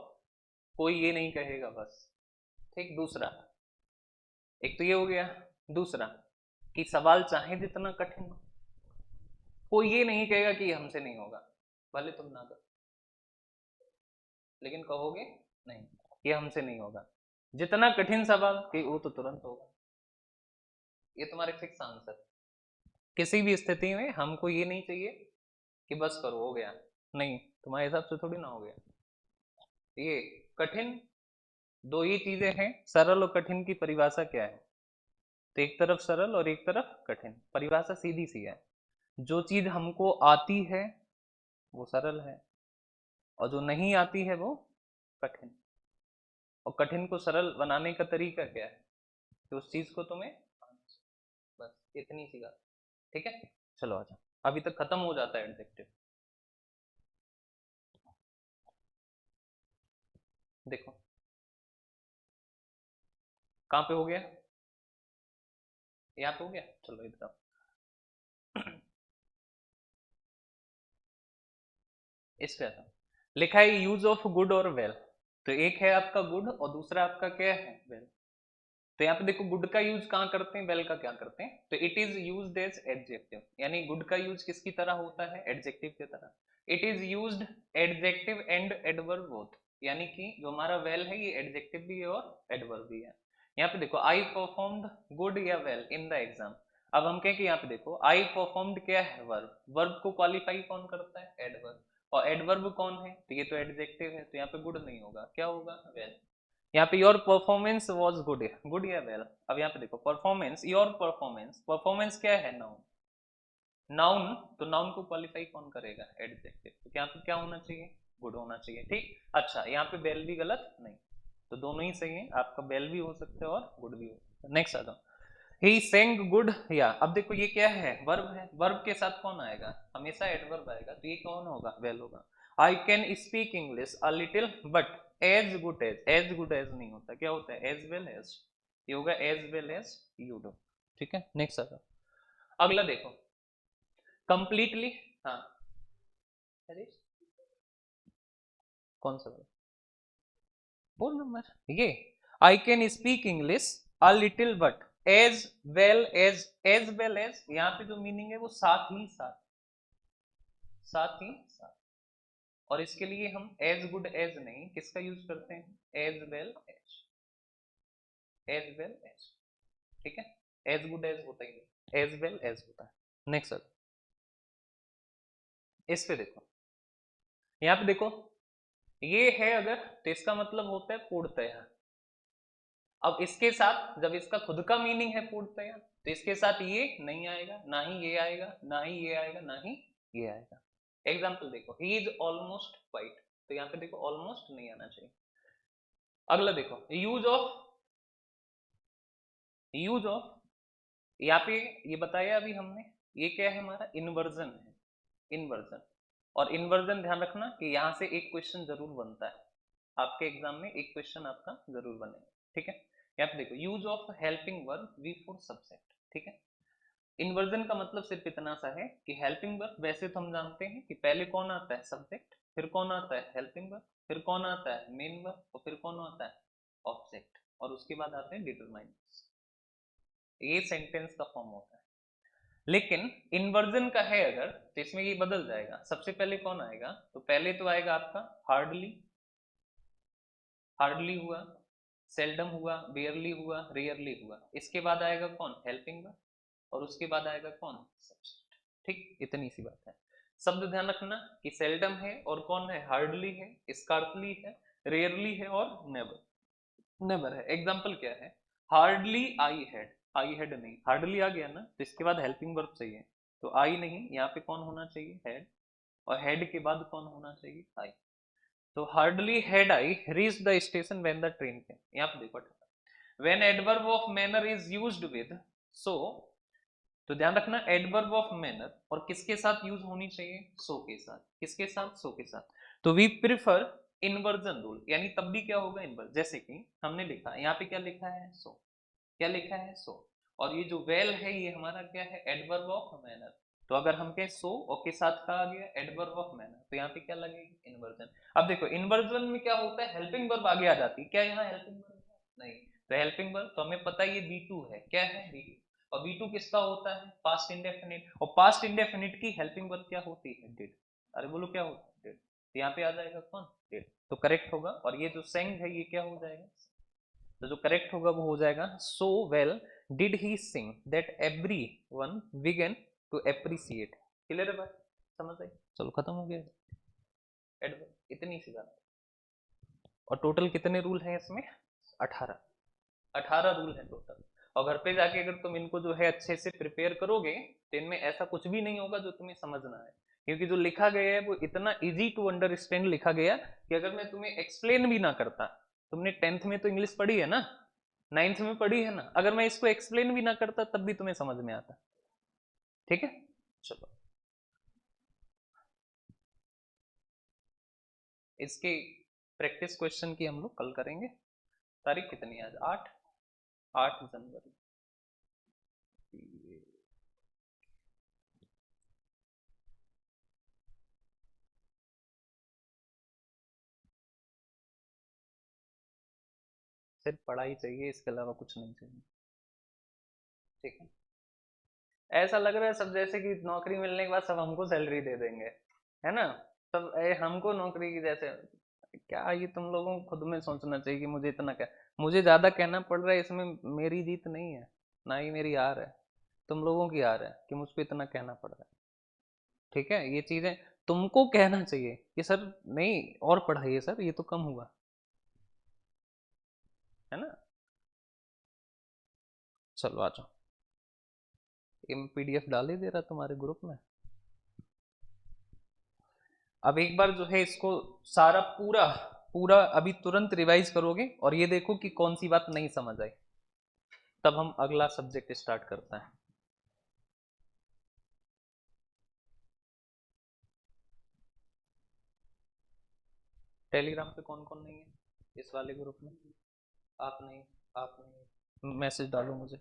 कोई ये नहीं कहेगा बस, ठीक। दूसरा, एक तो ये हो गया। दूसरा कि सवाल चाहे जितना कठिन हो, कोई ये नहीं कहेगा कि हमसे नहीं होगा, भले तुम ना करो, लेकिन कहोगे नहीं ये हमसे नहीं होगा। जितना कठिन सवाल कि वो तो तुरंत होगा, ये तुम्हारे फिक्स आंसर। किसी भी स्थिति में हमको ये नहीं चाहिए कि बस करो हो गया, नहीं, तुम्हारे हिसाब से थोड़ी ना हो गया। ये कठिन, दो ही चीजें हैं, सरल और कठिन की परिभाषा क्या है, तो एक तरफ सरल और एक तरफ कठिन, परिभाषा सीधी सी है। जो चीज हमको आती है वो सरल है, और जो नहीं आती है वो कठिन। और कठिन को सरल बनाने का तरीका क्या है, तो उस चीज को तुम्हें, बस इतनी सी बात, ठीक है। चलो आ जाओ, अभी तक खत्म हो जाता है एडजेक्टिव। देखो कहाँ पे हो गया, यहाँ पे हो गया, चलो इधर आओ। इस पे आता हूँ। लिखा है यूज ऑफ गुड और वेल, तो एक है आपका गुड और दूसरा आपका क्या है, वेल। तो यहाँ पे देखो गुड का यूज कहाँ करते हैं, वेल का क्या करते हैं, तो it is used as adjective, यानी गुड का यूज किसकी तरह होता है, एडजेक्टिव की तरह। It is used adjective and adverb both, यानी कि जो हमारा वेल है ये एडजेक्टिव भी है और एडवर्ब भी है। यहाँ पे देखो आई परफॉर्म्ड गुड या वेल इन द एग्जाम। अब हम कहें कि यहाँ पे देखो आई परफॉर्म्ड क्या है, वर्ब, वर्ब को क्वालिफाई कौन करता है, एडवर्ब, और एडवर्ब कौन है, तो ये तो एडजेक्टिव है, तो यहाँ पे गुड नहीं होगा, क्या होगा, वेल। यहाँ पे your performance was good, good या वेल। अब यहाँ पे देखो परफॉर्मेंस, योर परफॉर्मेंस, परफॉर्मेंस क्या है, नाउन, नाउन, तो नाउन को क्वालिफाई कौन करेगा, एडजेक्टिव, तो यहाँ पे क्या होना चाहिए, गुड होना चाहिए, ठीक। अच्छा यहाँ पे बेल भी गलत नहीं, तो दोनों ही सही है, आपका बेल भी हो सकता है और गुड भी हो सकता है। नेक्स्ट आ जाओ, ही सेंग गुड या, अब देखो ये क्या है, वर्ब है, वर्ब के साथ कौन आएगा, हमेशा एडवर्ब आएगा, तो ये कौन होगा, वेल होगा। I can speak English a little but as good as good as नहीं होता, क्या होता है, एज वेल एज, ये होगा as well as you do, ठीक है। नेक्स्ट आ जाओ, अगला देखो, कंप्लीटली, हाँ, अरे कौन सा वाला, 4 नंबर, ये I can speak English a little but as well as यहाँ पे जो मीनिंग है वो साथ ही साथ, साथ ही साथ। और इसके लिए हम एज गुड एज नहीं, किसका यूज करते हैं, as well as, as well as, ठीक है। एज गुड एज होता ही नहीं, एज वेल एज होता है। नेक्स्ट सर, इस पे देखो, यहाँ पे देखो, ये है अगर, तो इसका मतलब होता है पूर्णतया। अब इसके साथ जब इसका खुद का मीनिंग है पूर्णतया, तो इसके साथ ये नहीं आएगा, ना ही ये आएगा, ना ही ये आएगा, ना ही ये आएगा। एग्जाम्पल देखो, ही इज ऑलमोस्ट वाइट, तो यहाँ पे देखो ऑलमोस्ट नहीं आना चाहिए। अगला देखो, यूज ऑफ, यहाँ पे ये बताया अभी हमने, ये क्या है हमारा, इन्वर्जन है, इन्वर्जन। और इन्वर्जन ध्यान रखना कि यहां से एक क्वेश्चन जरूर बनता है, आपके एग्जाम में एक क्वेश्चन आपका जरूर बनेगा, ठीक है। यहाँ पे देखो, use of helping verb we for subject, ठीक है। इन्वर्जन का मतलब सिर्फ इतना सा है कि हेल्पिंग वर्ब, वैसे तो हम जानते हैं कि पहले कौन आता है, सब्जेक्ट, फिर कौन आता है, हेल्पिंग वर्ब, फिर कौन आता है, मेन वर्ब, और फिर कौन आता है, ऑब्जेक्ट, और उसके बाद आते हैं डिटरमाइनर्स। ये सेंटेंस का फॉर्म होता है। लेकिन इन्वर्जन का है अगर, तो इसमें ये बदल जाएगा। सबसे पहले कौन आएगा, तो पहले तो आएगा आपका हार्डली, हार्डली हुआ, सेल्डम हुआ, बेयरली हुआ, रेयरली हुआ। इसके बाद आएगा कौन, हेल्पिंग वर्ब, और उसके बाद आएगा कौन, सब्जेक्ट, ठीक। इतनी सी बात है। शब्द ध्यान रखना कि सेल्डम है और कौन है, हार्डली है, स्कार्फली है, रेयरली है, और नेवर, नेवर है। एग्जाम्पल क्या है, hardly I had, I had नहीं, हार्डली आ गया ना, तो इसके बाद हेल्पिंग वर्ब चाहिए, तो आई नहीं, यहाँ पे कौन होना चाहिए, हैड, और हेड के बाद कौन होना चाहिए, आई। तो hardly had I reach the station when the train came. यहाँ पे देखो, when adverb of manner is used with so, तो ध्यान रखना एडवर्ब ऑफ मैनर और किसके साथ यूज होनी चाहिए, सो के साथ, किसके साथ, सो के साथ। तो वी प्रिफर इन्वर्जन रूल, यानी तब भी क्या होगा, इन्वर्जन। जैसे कि हमने लिखा, यहाँ पे क्या लिखा है, सो, क्या लिखा है, सो, और ये जो वेल है ये हमारा क्या है, एडवर्ब ऑफ मैनर। तो अगर हम कहें सो और के साथ कहा गया एडवर्ब ऑफ मैनर, तो यहाँ पे क्या लगेगी, इन्वर्जन। अब देखो इन्वर्जन में क्या होता है, हेल्पिंग वर्ब आगे आ जाती है, क्या यहाँ हेल्पिंग वर्ब नहीं, तो हेल्पिंग वर्ब तो हमें पता है ये बी2 है, क्या है, बी2। और बी2 किसका होता है, पास्ट इंडेफिनिट, और पास्ट इंडेफिनिट की हेल्पिंग वर्ब क्या होती है, डिड। अरे बोलो क्या होता है, डिड। तो यहाँ पे आ जाएगा कौन, डिड, तो करेक्ट होगा। और ये जो सेंग है ये क्या हो जाएगा, तो जो करेक्ट होगा वो हो जाएगा, so well did he sing that every one began to appreciate. Clear है बात, समझ आई, चलो खत्म हो गया एडवर्ब, इतनी सी बात। और टोटल कितने रूल हैं इसमें, 18, 18 रूल है टोटल। और घर पे जाके अगर तुम इनको जो है अच्छे से प्रिपेयर करोगे, तो इनमें ऐसा कुछ भी नहीं होगा जो तुम्हें समझना है, क्योंकि जो लिखा गया है वो इतना इजी टू अंडरस्टैंड लिखा गया कि अगर मैं तुम्हें एक्सप्लेन भी ना करता, तुमने 10th में तो इंग्लिश पढ़ी है ना, 9th में पढ़ी है ना, अगर मैं इसको एक्सप्लेन भी ना करता तब भी तुम्हें समझ में आता, ठीक है। चलो, इसकी प्रैक्टिस क्वेश्चन की हम लोग कल करेंगे। तारीख कितनी है आज, 8, 8 जनवरी। सिर्फ पढ़ाई चाहिए, इसके अलावा कुछ नहीं चाहिए, ठीक है। ऐसा लग रहा है सब जैसे कि नौकरी मिलने के बाद सब हमको सैलरी दे देंगे, है ना, सब हमको नौकरी की जैसे। क्या ये तुम लोगों को खुद में सोचना चाहिए कि मुझे इतना क्या, मुझे ज्यादा कहना पड़ रहा है, इसमें मेरी जीत नहीं है, ना ही मेरी हार है, तुम लोगों की हार है कि मुझ पर इतना कहना पड़ रहा है, ठीक है। ये चीजें तुमको कहना चाहिए कि सर नहीं और पढ़ाइए सर, ये तो कम हुआ, है ना। चलो आ जाओ, ये पीडीएफ डाल ही दे रहा तुम्हारे ग्रुप में। अब एक बार जो है इसको सारा पूरा पूरा अभी तुरंत रिवाइज करोगे और ये देखो कि कौन सी बात नहीं समझ आई, तब हम अगला सब्जेक्ट स्टार्ट करते हैं। टेलीग्राम पे कौन कौन नहीं है इस वाले ग्रुप में, आप नहीं, आप नहीं, मैसेज डालो मुझे,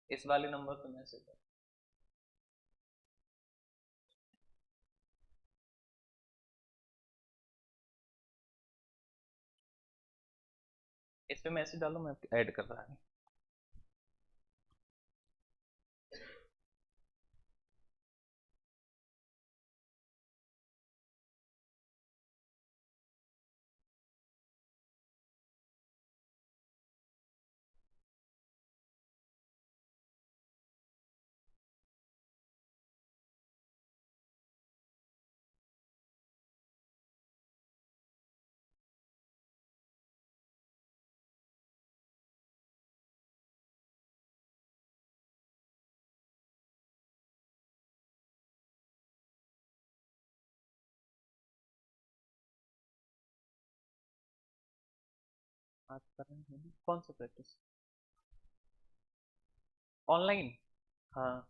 इस वाले नंबर पे मैसेज डालो। इस पे मैसेज डालो, मैं ऐड कर रहा हूँ। आज कर रहे हैं कौन सा प्रैक्टिस? ऑनलाइन। हाँ,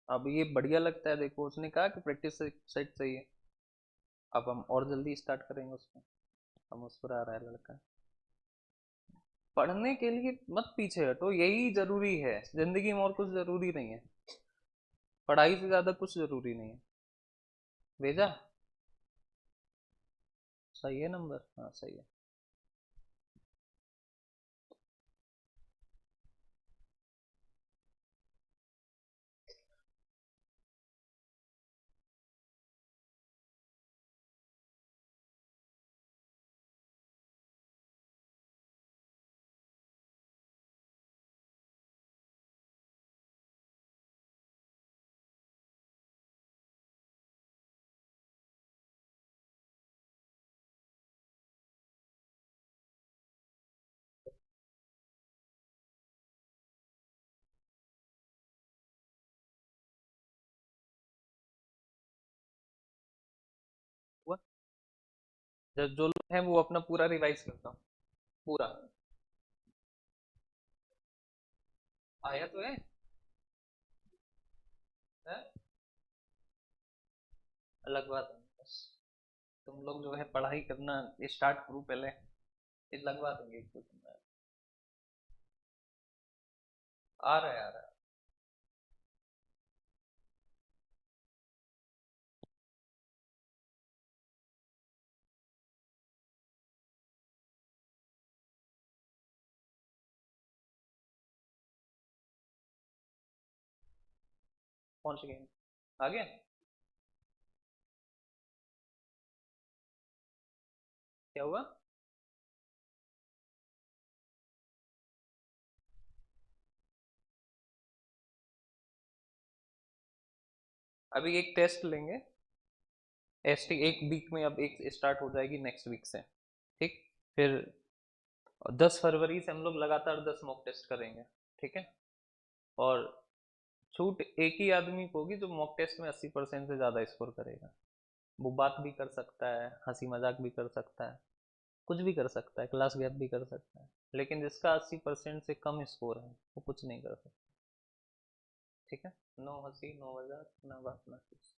अब ये बढ़िया लगता है, देखो उसने कहा कि प्रैक्टिस सेट चाहिए। अब हम और जल्दी स्टार्ट करेंगे उसमें। अब मुस्कुरा रहा है लड़का। पढ़ने के लिए मत पीछे हटो, यही जरूरी है जिंदगी में, और कुछ जरूरी नहीं है। पढ़ाई से ज्यादा कुछ जरूरी नहीं है। भेजा? सही है नंबर? हाँ सही है। हुआ? जब जो लोग हैं वो अपना पूरा रिवाइज करता हूँ, पूरा। आया तो है? है? अलग बात है बस। तुम लोग जो है पढ़ाई करना स्टार्ट करो पहले, ये लगवा देंगे एक दो दिन में। आ रहा है, आ रहा है। पहुंच गए? आ गया? क्या हुआ? अभी एक टेस्ट लेंगे। टेस्ट एक वीक में, अब एक स्टार्ट हो जाएगी नेक्स्ट वीक से। ठीक। फिर 10 फरवरी से हम लोग लगातार 10 मॉक टेस्ट करेंगे। ठीक है। और छूट एक ही आदमी को होगी जो मॉक टेस्ट में 80% से ज्यादा स्कोर करेगा। वो बात भी कर सकता है, हंसी मजाक भी कर सकता है, कुछ भी कर सकता है, क्लास गैप भी कर सकता है, लेकिन जिसका 80% से कम स्कोर है वो कुछ नहीं कर सकता। ठीक है। नो हंसी, नो मजाक, ना बात, ना कुछ।